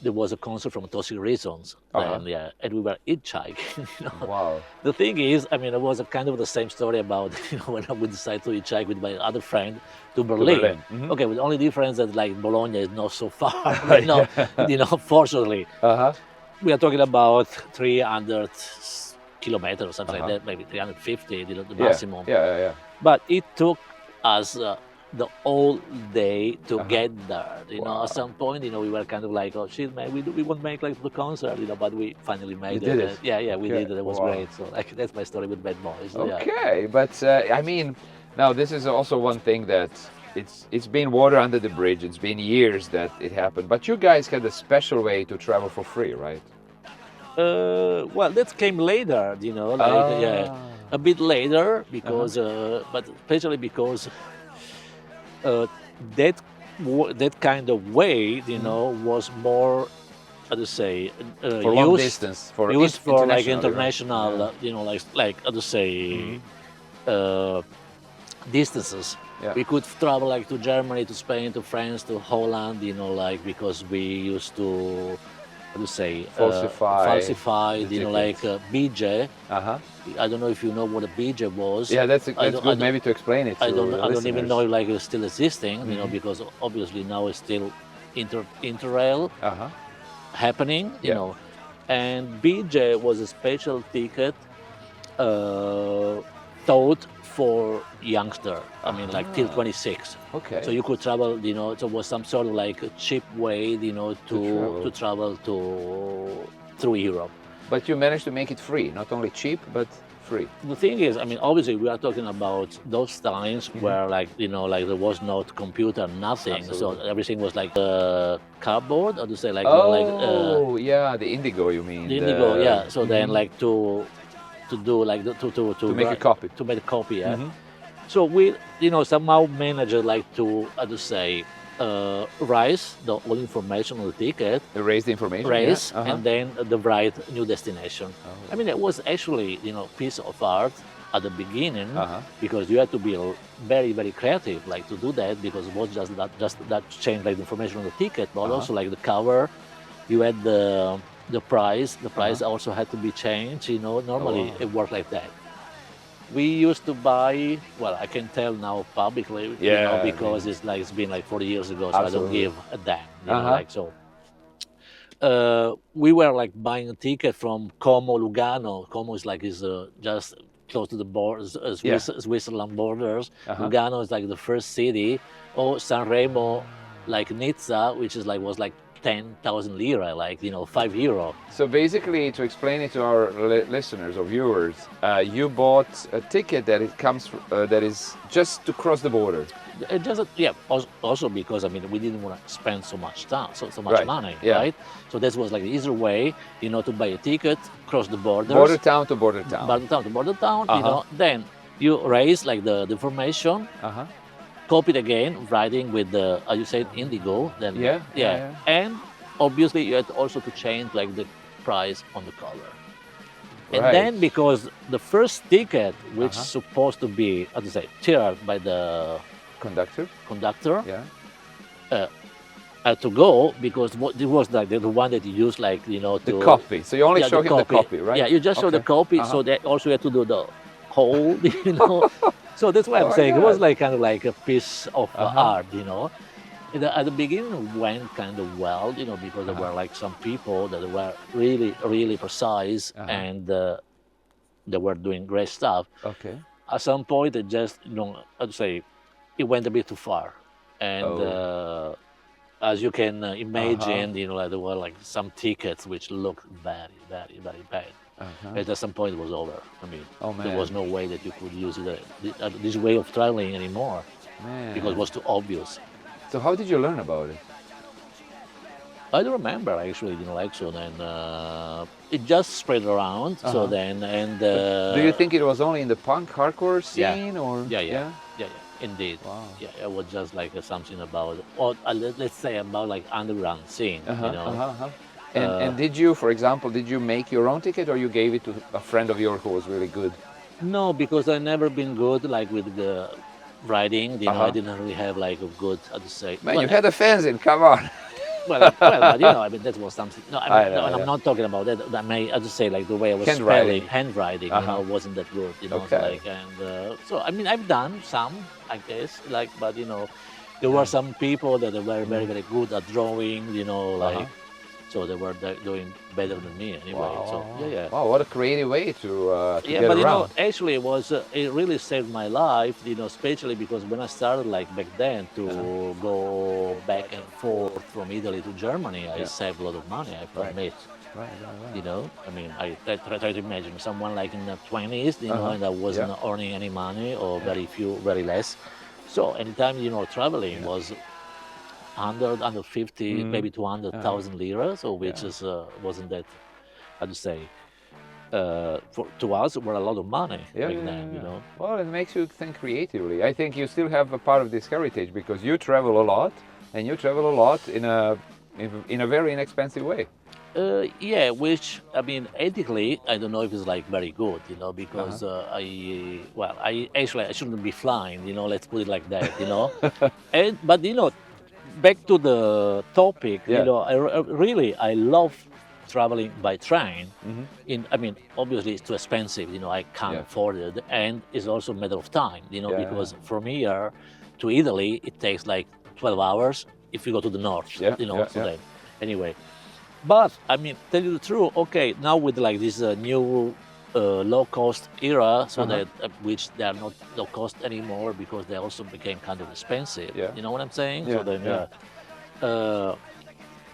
[SPEAKER 2] there was a concert from Toxic Reasons.
[SPEAKER 1] Uh-huh.
[SPEAKER 2] Then, and we were hitchhiking.
[SPEAKER 1] Wow.
[SPEAKER 2] The thing is, it was a kind of the same story about when we decided to hitchhike with my other friend to Berlin.
[SPEAKER 1] Berlin. Mhm.
[SPEAKER 2] Okay, with the only difference that Bologna is not so far. Fortunately,
[SPEAKER 1] Uh-huh.
[SPEAKER 2] we are talking about 300 kilometers or something
[SPEAKER 1] Uh-huh.
[SPEAKER 2] like that, maybe 350, the
[SPEAKER 1] Yeah.
[SPEAKER 2] maximum.
[SPEAKER 1] Yeah.
[SPEAKER 2] But it took us the whole day to
[SPEAKER 1] Uh-huh.
[SPEAKER 2] get there.
[SPEAKER 1] Wow.
[SPEAKER 2] At some point, we were kind of like, oh shit, man, we won't make the concert, but we finally made
[SPEAKER 1] You did
[SPEAKER 2] it.
[SPEAKER 1] it?
[SPEAKER 2] Yeah, we
[SPEAKER 1] Okay.
[SPEAKER 2] did it. It was
[SPEAKER 1] Wow.
[SPEAKER 2] great. So that's my story with Bad Boys. Yeah.
[SPEAKER 1] Okay, but now this is also one thing that it's been water under the bridge. It's been years that it happened, but you guys had a special way to travel for free, right?
[SPEAKER 2] Well, that came later, a bit later because, but especially because that kind of way, was more, how to say,
[SPEAKER 1] For long distance, for
[SPEAKER 2] used for like
[SPEAKER 1] international,
[SPEAKER 2] international, how to say, distances.
[SPEAKER 1] Yeah.
[SPEAKER 2] We could travel to Germany, to Spain, to France, to Holland, because we used to, how to say,
[SPEAKER 1] the
[SPEAKER 2] falsify,
[SPEAKER 1] tickets.
[SPEAKER 2] BJ.
[SPEAKER 1] Uh-huh.
[SPEAKER 2] I don't know if you know what a BJ was.
[SPEAKER 1] Yeah, that's
[SPEAKER 2] I
[SPEAKER 1] good
[SPEAKER 2] don't-
[SPEAKER 1] maybe to explain it to
[SPEAKER 2] I don't
[SPEAKER 1] the
[SPEAKER 2] even
[SPEAKER 1] listeners.
[SPEAKER 2] know it's still existing, because obviously now it's still interrail
[SPEAKER 1] Uh-huh.
[SPEAKER 2] happening,
[SPEAKER 1] Yeah.
[SPEAKER 2] And BJ was a special ticket thought for youngster. Till 26.
[SPEAKER 1] Okay.
[SPEAKER 2] So you could travel, so it was some sort of a cheap way, to travel through Europe.
[SPEAKER 1] But you managed to make it free, not only cheap, but free.
[SPEAKER 2] The thing is, obviously we are talking about those times where there was not computer, nothing. So
[SPEAKER 1] Absolutely.
[SPEAKER 2] everything was cardboard, or to say
[SPEAKER 1] Yeah, the indigo, you mean?
[SPEAKER 2] the indigo, yeah. So then to do to
[SPEAKER 1] make a
[SPEAKER 2] write-
[SPEAKER 1] copy.
[SPEAKER 2] To make a copy, yeah. So we somehow managed to, how to say, raise the all information on the ticket,
[SPEAKER 1] Erase the information.
[SPEAKER 2] raise,
[SPEAKER 1] yeah? Uh-huh.
[SPEAKER 2] and then the right new destination. It was actually piece of art at the beginning, because you had to be very, very creative to do that, because it was just that change the information on the ticket, but also the cover. You had the price. The price also had to be changed. Normally it worked like that. We used to buy. Well, I can tell now publicly, because it's been 40 years ago, so
[SPEAKER 1] Absolutely.
[SPEAKER 2] I don't give a damn. We were buying a ticket from Como, Lugano. Como is just close to the borders, Switzerland borders. Lugano is the first city. Or Sanremo, Nizza, which is was 10,000 lira, €5.
[SPEAKER 1] So basically, to explain it to our listeners or viewers, you bought a ticket that that is just to cross the border.
[SPEAKER 2] Also because we didn't want to spend so much time, so much
[SPEAKER 1] Right,
[SPEAKER 2] money,
[SPEAKER 1] yeah.
[SPEAKER 2] right? So that was the easier way, to buy a ticket, cross the borders,
[SPEAKER 1] Border town to border town.
[SPEAKER 2] border town to border town,
[SPEAKER 1] Uh-huh.
[SPEAKER 2] Then you raise the information,
[SPEAKER 1] Uh-huh.
[SPEAKER 2] copy it again, writing with the, you said indigo, then
[SPEAKER 1] Yeah.
[SPEAKER 2] and obviously you had also to change like the price on the cover. And
[SPEAKER 1] Right.
[SPEAKER 2] then because the first ticket, which
[SPEAKER 1] Uh-huh.
[SPEAKER 2] is supposed to be, how to say, tiered by the
[SPEAKER 1] Conductor.
[SPEAKER 2] conductor,
[SPEAKER 1] Yeah.
[SPEAKER 2] had to go because it was like the one that you use, like, you know,
[SPEAKER 1] The
[SPEAKER 2] to
[SPEAKER 1] copy. So you only show
[SPEAKER 2] the
[SPEAKER 1] him the copy, right?
[SPEAKER 2] Yeah, you just show the
[SPEAKER 1] Okay.
[SPEAKER 2] copy,
[SPEAKER 1] Uh-huh.
[SPEAKER 2] so they also had to do the whole, you know. So that's why
[SPEAKER 1] Oh
[SPEAKER 2] I'm
[SPEAKER 1] my
[SPEAKER 2] saying it was
[SPEAKER 1] God.
[SPEAKER 2] like kind of like a piece of
[SPEAKER 1] Uh-huh.
[SPEAKER 2] art, you know. At the beginning it went kind of well, you know, because there were like some people that were really, really precise and they were doing great stuff.
[SPEAKER 1] Okay.
[SPEAKER 2] At some point, it just, you know, I'd say it went a bit too far. And
[SPEAKER 1] Oh.
[SPEAKER 2] as you can imagine, you know, like, there were like some tickets which looked very, very, very bad. And at some point, it was over. I mean,
[SPEAKER 1] Oh,
[SPEAKER 2] there was
[SPEAKER 1] man.
[SPEAKER 2] no way that you could use this way of traveling anymore because it
[SPEAKER 1] Man.
[SPEAKER 2] was too obvious.
[SPEAKER 1] So how did you learn about it?
[SPEAKER 2] I don't remember actually, you know, like, so then it just spread around. So then, and
[SPEAKER 1] Do you think it was only in the punk hardcore
[SPEAKER 2] yeah,
[SPEAKER 1] scene, or
[SPEAKER 2] yeah, indeed.
[SPEAKER 1] Wow.
[SPEAKER 2] Yeah, it was just like something about, or let's say about like underground scene, you know.
[SPEAKER 1] And did you, for example, did you make your own ticket, or you gave it to a friend of yours who was really good?
[SPEAKER 2] No, because I never been good like with the writing. You know, I didn't really have like a good, how to say.
[SPEAKER 1] Man,
[SPEAKER 2] well,
[SPEAKER 1] you had a fanzine. Come on.
[SPEAKER 2] well, but you know, I mean, that was something. No, I mean,
[SPEAKER 1] I know,
[SPEAKER 2] and
[SPEAKER 1] yeah.
[SPEAKER 2] I'm not talking about that. I may, I just say like the way I was
[SPEAKER 1] Handwriting.
[SPEAKER 2] spelling, handwriting, you know, wasn't that good. You know,
[SPEAKER 1] Okay.
[SPEAKER 2] like, and so I mean, I've done some, I guess, like, but you know, there were some people that were very, very good at drawing. You know, like, so they were doing better than me anyway.
[SPEAKER 1] Wow,
[SPEAKER 2] So
[SPEAKER 1] wow,
[SPEAKER 2] yeah,
[SPEAKER 1] wow.
[SPEAKER 2] yeah.
[SPEAKER 1] Wow, what a creative way to
[SPEAKER 2] Yeah,
[SPEAKER 1] get
[SPEAKER 2] but you know,
[SPEAKER 1] around.
[SPEAKER 2] actually, it was it really saved my life. You know, especially because when I started like back then to go back and forth from Italy to Germany, I saved a lot of money. I admit.
[SPEAKER 1] Right.
[SPEAKER 2] You know, I mean, I try to imagine someone like in the 20s, you know, and I wasn't earning any money or very few, very less. So anytime, you know, traveling was 150, maybe 200,000 lira, so which is wasn't that, how to say, to us were a lot of money back then, you know.
[SPEAKER 1] Well, it makes you think creatively. I think you still have a part of this heritage because you travel a lot, and you travel a lot in a very inexpensive way.
[SPEAKER 2] Yeah, which I mean, ethically, I don't know if it's like very good, you know, because I shouldn't be flying, you know. Let's put it like that, you know. But you know, back to the topic, you know, I love traveling by train. I mean, obviously it's too expensive, you know. I can't afford it, and it's also a matter of time, you know, because from here to Italy it takes like 12 hours if you go to the north, you know. So then, anyway. But I mean, tell you the truth, okay, now with like this new low-cost era, so that which they are not low-cost anymore because they also became kind of expensive. You know what I'm saying? So then,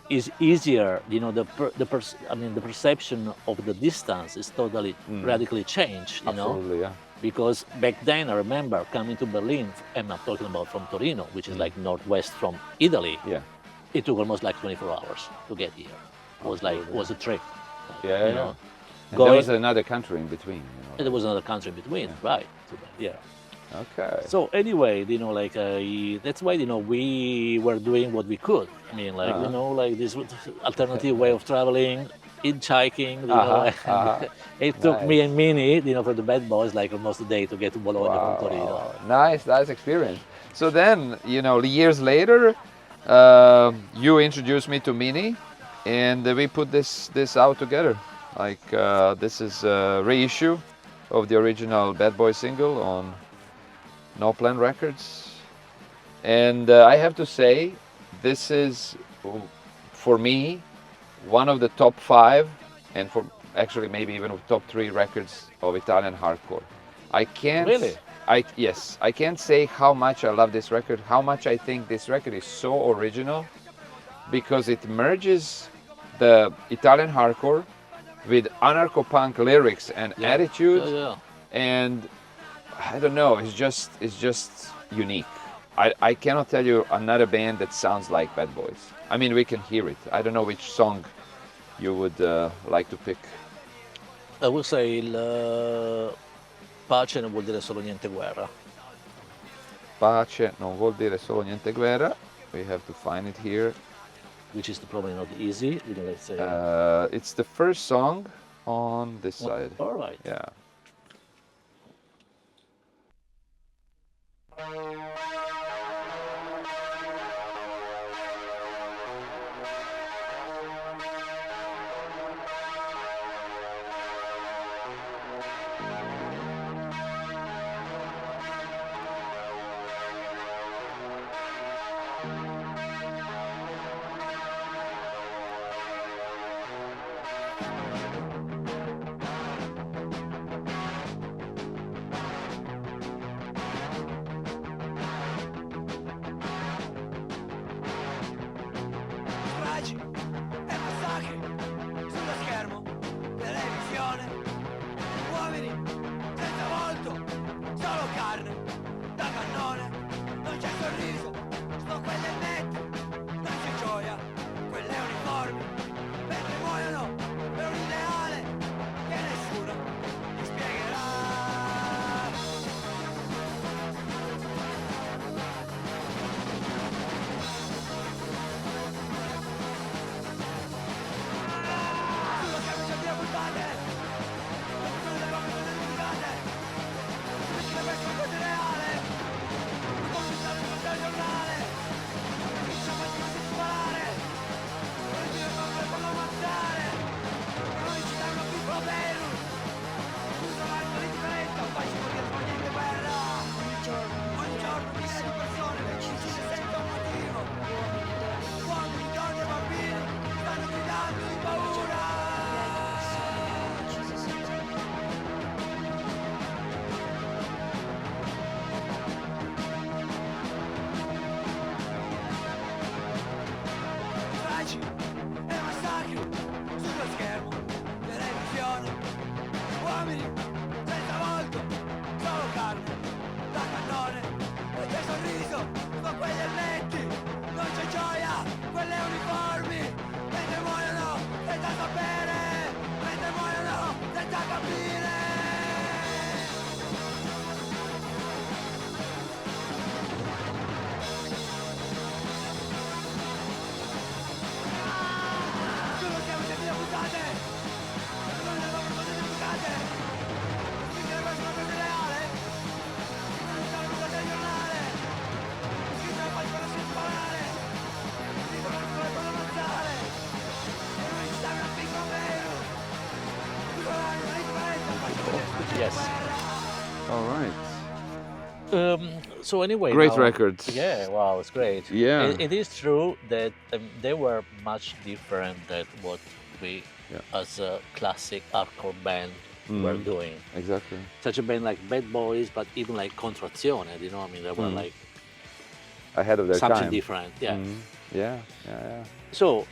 [SPEAKER 2] it's easier. You know, the perception of the distance is totally radically changed. You
[SPEAKER 1] Absolutely,
[SPEAKER 2] know, because back then I remember coming to Berlin, and I'm talking about from Torino, which is like northwest from Italy. It took almost like 24 hours to get here. It was a trip. You know,
[SPEAKER 1] and there was another country in between. You know,
[SPEAKER 2] there was another country in between, right? So, yeah.
[SPEAKER 1] Okay.
[SPEAKER 2] So anyway, you know, like that's why, you know, we were doing what we could. I mean, like, you know, like this alternative way of traveling, hitchhiking. You know, it took me and Minnie, you know, for the Bad Boys, like almost a day to get to Bologna from Torino.
[SPEAKER 1] Nice experience. So then, you know, years later, you introduced me to Minnie, and we put this out together. Like this is a reissue of the original Bad Boy single on No Plan Records, and I have to say, this is for me one of the top 5, and for actually maybe even top 3 records of Italian hardcore. I can't.
[SPEAKER 2] Really?
[SPEAKER 1] I can't say how much I love this record, how much I think this record is so original, because it merges the Italian hardcore with anarcho-punk lyrics and attitude, and I don't know, it's just unique. I cannot tell you another band that sounds like Bad Boys. I mean, we can hear it. I don't know which song you would like to pick.
[SPEAKER 2] I would say pace non vuol dire solo niente guerra.
[SPEAKER 1] Pace non vuol dire solo niente guerra. We have to find it here.
[SPEAKER 2] which is probably not easy, you know, let's say.
[SPEAKER 1] It's the first song on this side.
[SPEAKER 2] All right.
[SPEAKER 1] Yeah.
[SPEAKER 3] Stragi e massacri sullo schermo, televisione, uomini senza volto, solo carne da cannone, non c'è sorriso, sto quelle elmetti, non c'è gioia, quelle uniformi, mentre muoiono per un ideale che nessuno mi spiegherà. Sullo schermo c'è via buttate, non sono le robe sono dimenticate, perché la pensa una cosa reale, non posso stare in fronte al giornale, chi ci ha fatto così sparare, non il mio nome per non ammazzare, non ci danno più problemi, uso l'arco di differenza, faccio morire con niente guerra, ogni giorno migliaia di persone uccise senza un motivo, uomini, donne e bambini stanno gridando di paura. Stragi e massacri sullo schermo, televisione, uomini senza volto, solo carne da cannone, non c'è sorriso, sono quegli elmetti, non c'è gioia, quelle uniformi, mentre muoiono senza sapere, mentre muoiono senza capire. Sullo schermo c'è via buttate, non le robe sono dimenticate, finché la prossima cosa è reale, non ci danno più del giornale, chi ce la fa per lasciare sparare, chi se non vuole per ammazzare, e non ci danno una piccola vero, uso l'arco di differenza, faccio morire con niente
[SPEAKER 2] Yes.
[SPEAKER 3] guerra.
[SPEAKER 1] All right.
[SPEAKER 2] So anyway,
[SPEAKER 1] Great
[SPEAKER 2] now-
[SPEAKER 1] records.
[SPEAKER 2] Yeah, wow, it's great.
[SPEAKER 1] Yeah.
[SPEAKER 2] It is true that they were much different than what we,
[SPEAKER 1] Yeah.
[SPEAKER 2] as a classic hardcore band, were doing.
[SPEAKER 1] Exactly.
[SPEAKER 2] Such a band like BEDBOYS, but even like Contrazione, you know, I mean, they were like
[SPEAKER 1] Ahead of their
[SPEAKER 2] something
[SPEAKER 1] time.
[SPEAKER 2] different. Yeah.
[SPEAKER 1] Yeah, yeah, yeah.
[SPEAKER 2] So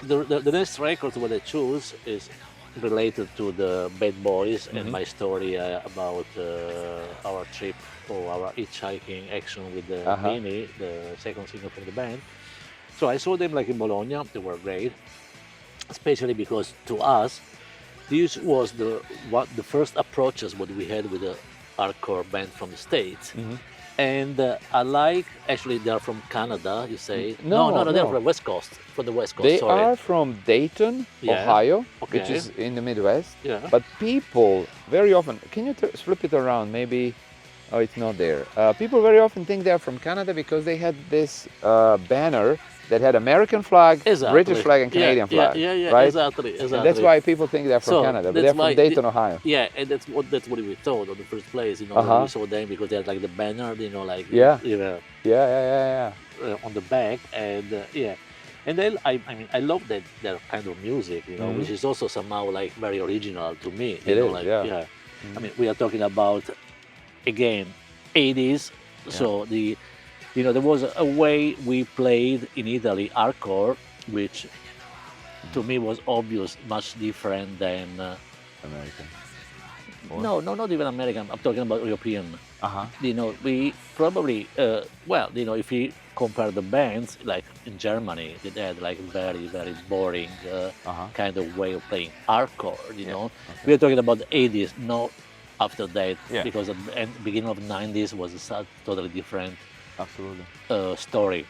[SPEAKER 2] the next record what I choose is related to the BEDBOYS and my story about our trip or our hitchhiking action with the Mini, the second singer from the band. So I saw them like in Bologna. They were great, especially because to us this was the first approaches what we had with a hardcore band from the States. And I like, actually they're from Canada, you say?
[SPEAKER 1] No,
[SPEAKER 2] they're
[SPEAKER 1] no.
[SPEAKER 2] from West Coast, from the West Coast,
[SPEAKER 1] They
[SPEAKER 2] sorry.
[SPEAKER 1] are from Dayton,
[SPEAKER 2] Yeah.
[SPEAKER 1] Ohio, which
[SPEAKER 2] Okay.
[SPEAKER 1] is in the Midwest.
[SPEAKER 2] Yeah.
[SPEAKER 1] But people very often, can you flip it around? Maybe, oh, it's not there. People very often think they're from Canada because they had this banner that had American flag,
[SPEAKER 2] Exactly.
[SPEAKER 1] British flag, and Canadian flag.
[SPEAKER 2] Yeah,
[SPEAKER 1] right?
[SPEAKER 2] exactly.
[SPEAKER 1] And that's why people think they're from
[SPEAKER 2] So,
[SPEAKER 1] Canada, but
[SPEAKER 2] that's
[SPEAKER 1] they're from
[SPEAKER 2] why
[SPEAKER 1] Dayton,
[SPEAKER 2] the-
[SPEAKER 1] Ohio.
[SPEAKER 2] Yeah, and that's what we thought in the first place, you know, when we saw them because they had like the banner, you know, like
[SPEAKER 1] Yeah.
[SPEAKER 2] you know,
[SPEAKER 1] Yeah.
[SPEAKER 2] on the back, and yeah. And then I mean I love that their kind of music, you know, which is also somehow like very original to me. You
[SPEAKER 1] It
[SPEAKER 2] know,
[SPEAKER 1] is,
[SPEAKER 2] like
[SPEAKER 1] yeah.
[SPEAKER 2] I mean we are talking about again 80s, so there was a way we played in Italy hardcore, which to me was obvious, much different than
[SPEAKER 1] American.
[SPEAKER 2] no, not even American. I'm talking about European.
[SPEAKER 1] Uh-huh.
[SPEAKER 2] You know, we probably well, you know, if we compare the bands, like in Germany, they had like very, very boring kind of way of playing hardcore. You know, we are talking about the 80s, not after that,
[SPEAKER 1] Yeah.
[SPEAKER 2] because the beginning of the 90s was a totally different
[SPEAKER 1] Absolutely.
[SPEAKER 2] story.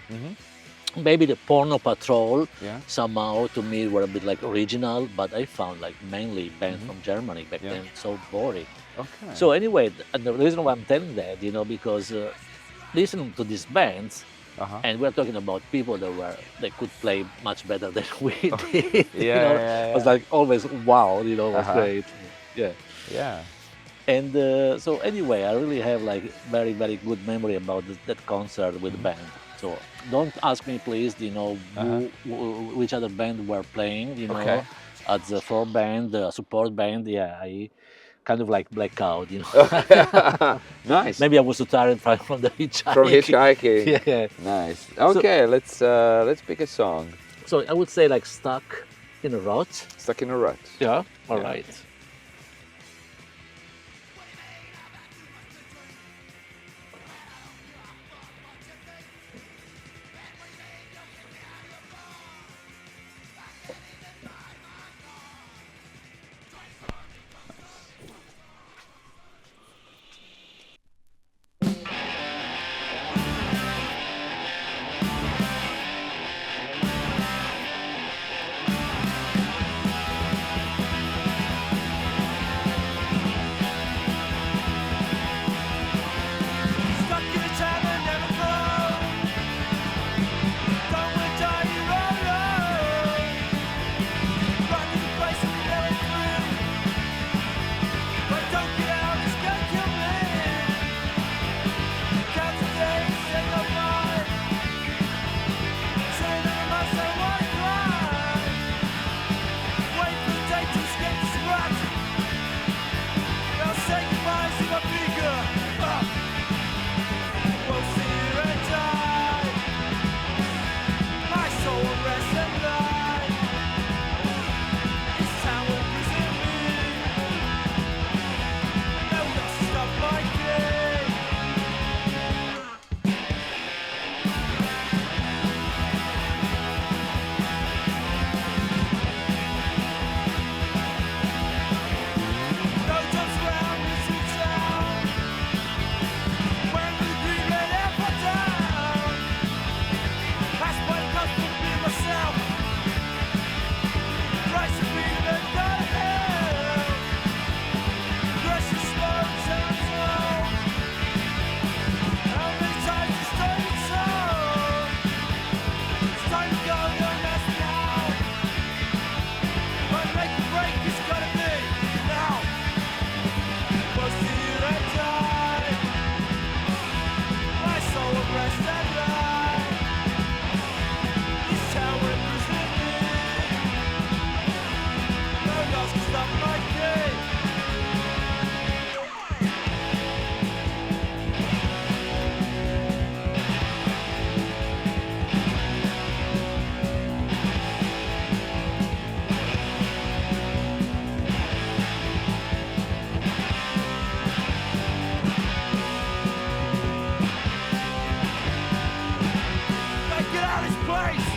[SPEAKER 2] maybe the Porno Patrol
[SPEAKER 1] Yeah.
[SPEAKER 2] somehow to me were a bit like original, but I found like mainly bands from Germany back
[SPEAKER 1] Yeah.
[SPEAKER 2] then so boring.
[SPEAKER 1] Okay.
[SPEAKER 2] So anyway, and the reason why I'm telling that, because listening to these bands,
[SPEAKER 1] Uh-huh.
[SPEAKER 2] and we're talking about people that could play much better than we did.
[SPEAKER 1] Yeah,
[SPEAKER 2] It was like always wow, it was
[SPEAKER 1] Uh-huh.
[SPEAKER 2] great. Yeah.
[SPEAKER 1] Yeah.
[SPEAKER 2] And so anyway, I really have like very, very good memory about that concert with the band. So don't ask me, please, which other band were playing,
[SPEAKER 1] Okay.
[SPEAKER 2] at the floor band, the support band. Yeah, I kind of like black out,
[SPEAKER 1] Nice.
[SPEAKER 2] Maybe I was too tired from the hitchhiking.
[SPEAKER 1] From hitchhiking.
[SPEAKER 2] Yeah.
[SPEAKER 1] Nice. Okay, let's pick a song.
[SPEAKER 2] So I would say like Stuck in a Rut.
[SPEAKER 1] Stuck in a Rut.
[SPEAKER 2] Yeah. All
[SPEAKER 1] Yeah.
[SPEAKER 2] right.
[SPEAKER 3] Stuck in a tavern, never grow. Don't want to die, roll. Run to the place and let it through. But don't get out, it's gonna kill me. Count the days, say goodbye. Say that I must, I wanna cry. Wait for the day to escape this rut. I'll say goodbye, see my figure. We'll see you and die. My soul will rest and lie. This town will prison me. No one stop my game. No jumps around this town. Wearing the green red apple down. That's what it comes to be myself. Price of being and go to hell. Precious slow turns slow. How many times it's time so? It's time to go, don't mess now. But make the break, it's gonna be now. We'll see you and die. My soul will rest and lie. This town will prison me. No one else can stop my game. Gotta get out of this place.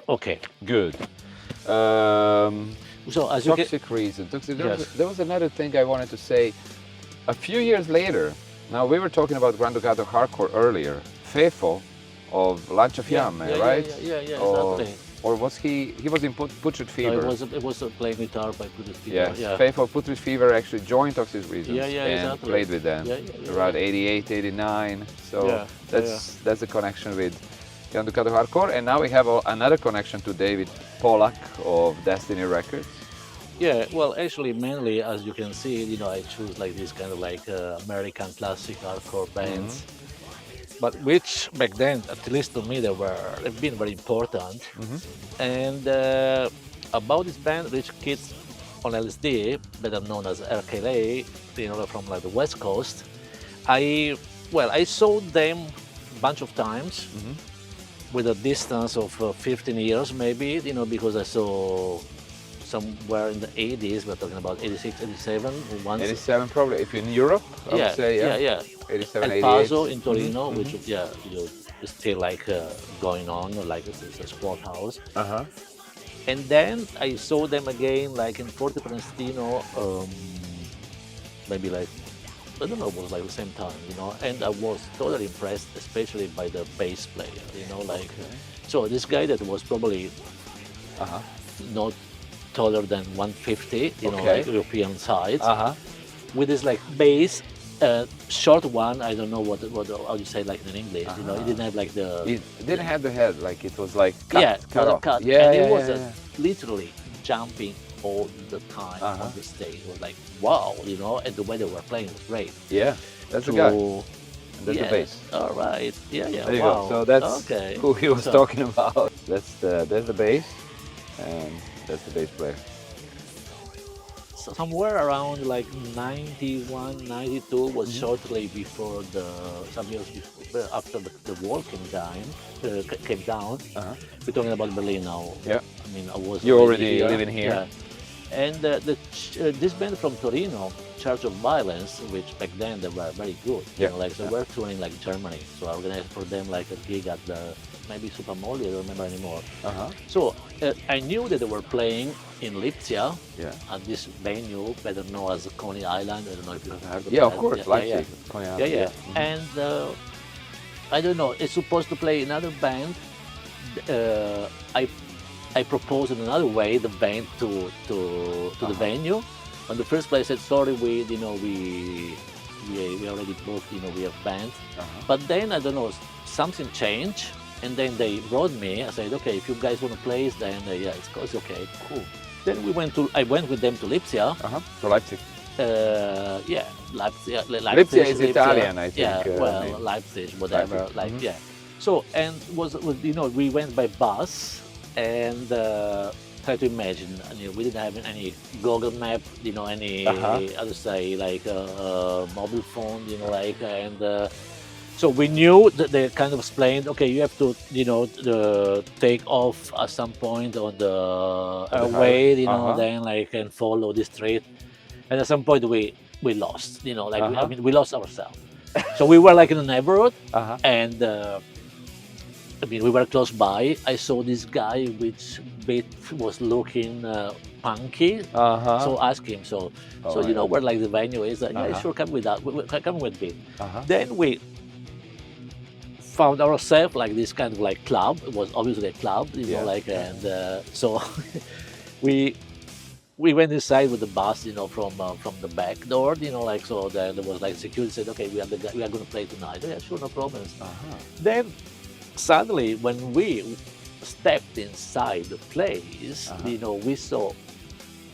[SPEAKER 2] Okay.
[SPEAKER 1] Good.
[SPEAKER 2] So as you
[SPEAKER 1] Toxic reason. Toxic.
[SPEAKER 2] Yes.
[SPEAKER 1] There was another thing I wanted to say. A few years later, now we were talking about Granducato Hardcore earlier. Fefo of Lancia Fiamme, right?
[SPEAKER 2] Yeah,
[SPEAKER 1] Or,
[SPEAKER 2] exactly.
[SPEAKER 1] or was he was in Putrid
[SPEAKER 2] No,
[SPEAKER 1] Fever.
[SPEAKER 2] it was playing guitar by Putrid Fever.
[SPEAKER 1] Yes,
[SPEAKER 2] Yeah.
[SPEAKER 1] Fefo Putrid Fever actually joined Toxic Reasons
[SPEAKER 2] Yeah,
[SPEAKER 1] and
[SPEAKER 2] exactly.
[SPEAKER 1] played with them
[SPEAKER 2] Yeah,
[SPEAKER 1] around 88, 89. So
[SPEAKER 2] Yeah,
[SPEAKER 1] that's a connection with Granducato Hardcore. And now we have another connection to David Pollack of Destiny Records.
[SPEAKER 2] Yeah, well, actually, mainly as you can see, I choose like this kind of like American classic hardcore bands, but which back then, at least to me, they've been very important. And about this band, Rich Kids on L.S.D, better known as RKLA, from like the West Coast, I saw them a bunch of times with a distance of 15 years maybe, because I saw somewhere in the 80s. We're talking about 86, 87. Once,
[SPEAKER 1] 87 probably. If you're in Europe, I would say, yeah. 87,
[SPEAKER 2] El
[SPEAKER 1] 88.
[SPEAKER 2] Paso in Torino, which is still like going on, like it's a sport house.
[SPEAKER 1] Uh-huh.
[SPEAKER 2] And then I saw them again, like in Forte Prestino, maybe like, I don't know, it was like the same time, you know, and I was totally impressed, especially by the bass player, you know, like, so this guy that was probably not taller than 150, you know, like European size, with this like bass, short one, I don't know what how you say like in English, you know, it didn't have like the...
[SPEAKER 1] It didn't have the head, like it was like cut,
[SPEAKER 2] cut off.
[SPEAKER 1] cut.
[SPEAKER 2] Yeah, and it was literally jumping all the time on the stage. It was like, wow, you know, and the way they were playing was great.
[SPEAKER 1] Yeah, that's the guy. And that's the bass.
[SPEAKER 2] All right. Yeah.
[SPEAKER 1] There you
[SPEAKER 2] Wow.
[SPEAKER 1] go. So that's who he was talking about. That's the bass, and that's the bass player.
[SPEAKER 2] So somewhere around like 91, 92 was shortly before some years before, after the wall came down. We're talking about Berlin now.
[SPEAKER 1] Yeah.
[SPEAKER 2] I mean, I was
[SPEAKER 1] You're already
[SPEAKER 2] here.
[SPEAKER 1] living here.
[SPEAKER 2] Yeah. And this band from Torino, Church of Violence, which back then they were very good. You know, like they were touring like Germany. So I organized for them like a gig at the maybe Super Molly, I don't remember anymore. So I knew that they were playing in Lipsia at this venue, better known as Coney Island. I don't know if you've heard of
[SPEAKER 1] Yeah,
[SPEAKER 2] that.
[SPEAKER 1] of course, Leipzig. Coney Island.
[SPEAKER 2] Yeah. And I don't know, it's supposed to play another band. I proposed in another way the band to the venue. On the first place, I said sorry, we already booked, you know, we have band. But then I don't know, something changed, and then they wrote me. I said, okay, if you guys want to play, then it's okay, cool. Then I went with them to Lipsia.
[SPEAKER 1] To Leipzig.
[SPEAKER 2] Leipzig.
[SPEAKER 1] Lipsia is Italian, I think.
[SPEAKER 2] Yeah, Leipzig, whatever.
[SPEAKER 1] Leipzig.
[SPEAKER 2] Like, yeah. So, and was you know, we went by bus and try to imagine. You know, we didn't have any Google map, you know, any how to say like mobile phone, you know, like and. So we knew that they kind of explained, okay, you have to, you know, take off at some point on the airway, you know, then like and follow the street. And at some point we lost, you know, like I mean, we lost ourselves. So we were like in a neighborhood, and I mean, we were close by. I saw this guy which bit was looking punky, so I asked him. So you know where like the venue is? Yeah, sure, come with us. Come with me. Then we found ourselves like this kind of like club. It was obviously a club, you know, like and so we went inside with the bus, you know, from the back door, you know, like so. There was like security said, okay, we are going to play tonight. Yeah, sure, no problems. Then suddenly, when we stepped inside the place, you know, we saw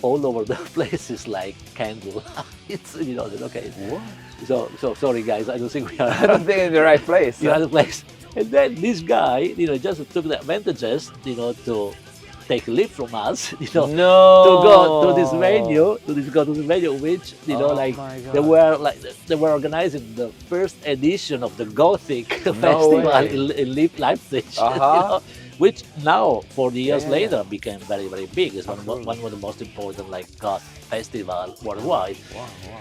[SPEAKER 2] all over the places like candle lights, you know. Okay, what? So sorry guys, I don't think we are.
[SPEAKER 1] I don't think in the right place.
[SPEAKER 2] The other place. And then this guy, you know, just took the advantages, you know, to take a lift from us, you know, to go to this venue, which, you know, like they were organizing the first edition of the Gothic festival in Leipzig, you know, which now 40 years later became very, very big. It's one of the most important like goth festival worldwide.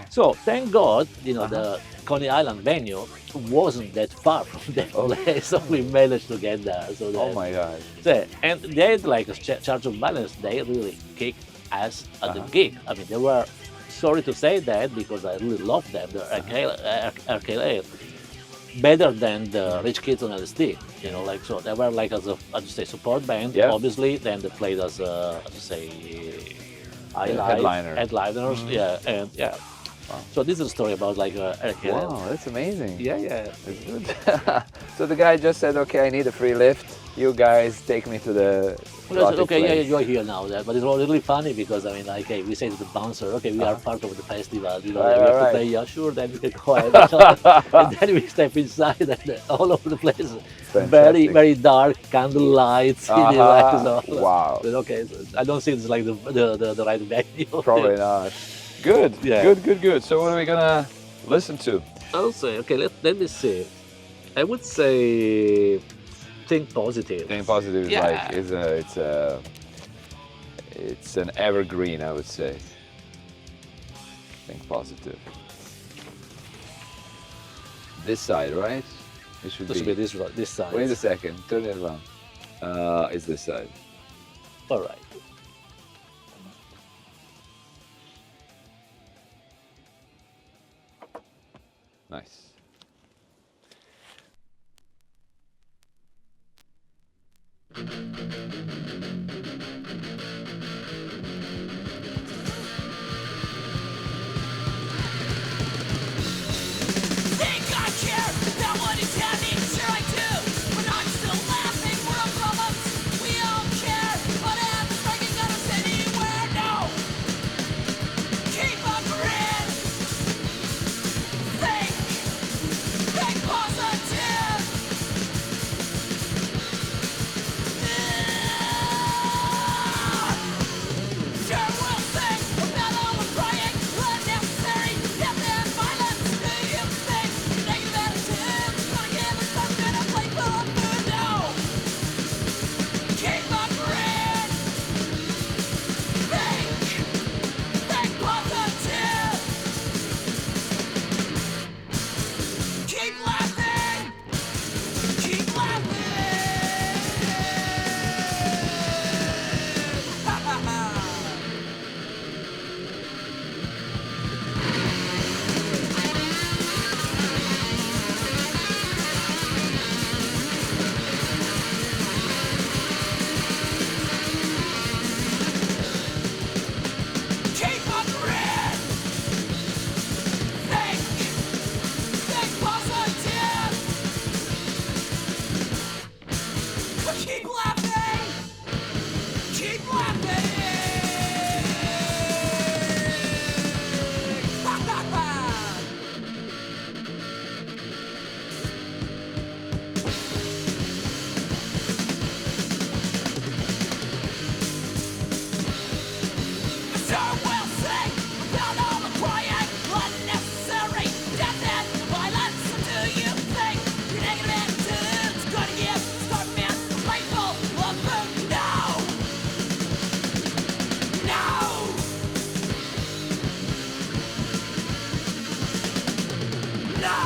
[SPEAKER 2] So thank God, you know, the Coney Island venue wasn't that far from that place, so we managed to get there. So
[SPEAKER 1] oh my God!
[SPEAKER 2] So, and they had like a Church of Violence. They really kicked ass at the gig. I mean, they were sorry to say that because I really love them. They're arcade better than the Rich Kids on L.S.D. You know, like so they were like as a support band, obviously. Then they played as headliners, and So this is a story about like arcade.
[SPEAKER 1] Wow, that's amazing.
[SPEAKER 2] Yeah.
[SPEAKER 1] That's good. So the guy just said, okay, I need a free lift. You guys take me to the
[SPEAKER 2] okay, you're here now. But it's really funny because I mean, like, okay, we say to the bouncer, okay, we are part of the festival. You know, we have to play. Yeah, sure. Then we can go ahead. And then we step inside, and all over the place, very, very dark candle lights. You know, like, so,
[SPEAKER 1] wow.
[SPEAKER 2] But okay, so I don't think it's like the right venue.
[SPEAKER 1] Probably not. Good. Yeah. Good. So what are we gonna listen to?
[SPEAKER 2] I'll say, okay, let me see. I would say. Think positive.
[SPEAKER 1] Think positive is like It's an evergreen, I would say. Think positive. This side, right? It should
[SPEAKER 2] This should be this side.
[SPEAKER 1] Wait a second, turn it around. It's this side.
[SPEAKER 2] All right.
[SPEAKER 1] Nice.
[SPEAKER 3] Think I care about what he's having? Sure I do, but I'm still laughing. We're all grown-ups. We all care, but I'm striking at us anywhere. No, keep a grin. Think positive. Sure we'll sing about all the crying, unnecessary death and violence. Do you think negative attitudes gonna give us something to play for food? No, keep a grin. Think positive. Keep laughing. Keep laughing. Ha ha ha. Keep a grin. Think positive. But keep laughing. Keep laughing. Ha ha ha. Sure will sing about all the crying, unnecessary death and violence. Do you think your negative attitude's gonna give Starman a playful of food? No! No!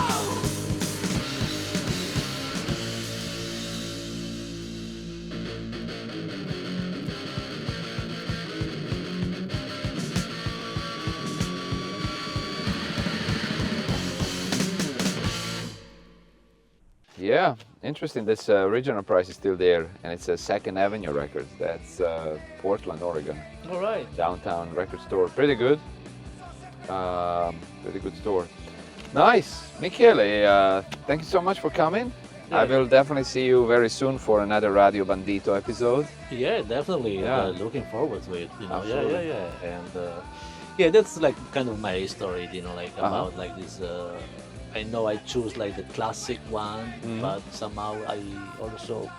[SPEAKER 1] Yeah, interesting. This original price is still there, and it's a Second Avenue Records. That's Portland, Oregon.
[SPEAKER 2] All right.
[SPEAKER 1] Downtown record store. Pretty good. Pretty good store. Nice. Michele, thank you so much for coming. I
[SPEAKER 2] Yeah.
[SPEAKER 1] will definitely see you very soon for another Radio Bandito episode.
[SPEAKER 2] Yeah, definitely.
[SPEAKER 1] Yeah.
[SPEAKER 2] Looking forward to it. You know.
[SPEAKER 1] Absolutely.
[SPEAKER 2] Yeah. And yeah, that's like kind of my story. You know, like about like this. I know I choose like the classic one, but somehow I also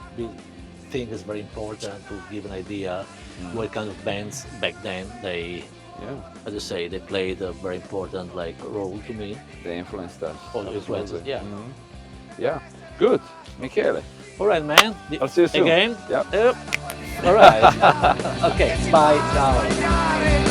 [SPEAKER 2] think it's very important to give an idea what kind of bands back then they,
[SPEAKER 1] Yeah,
[SPEAKER 2] as you say, they played a very important like role to me.
[SPEAKER 1] they influenced us.
[SPEAKER 2] All the influences.
[SPEAKER 1] Absolutely.
[SPEAKER 2] Yeah.
[SPEAKER 1] Yeah, good. Michele.
[SPEAKER 2] All right, man.
[SPEAKER 1] I'll see you soon.
[SPEAKER 2] Again.
[SPEAKER 1] Yep.
[SPEAKER 2] All right. Okay. Bye. Ciao.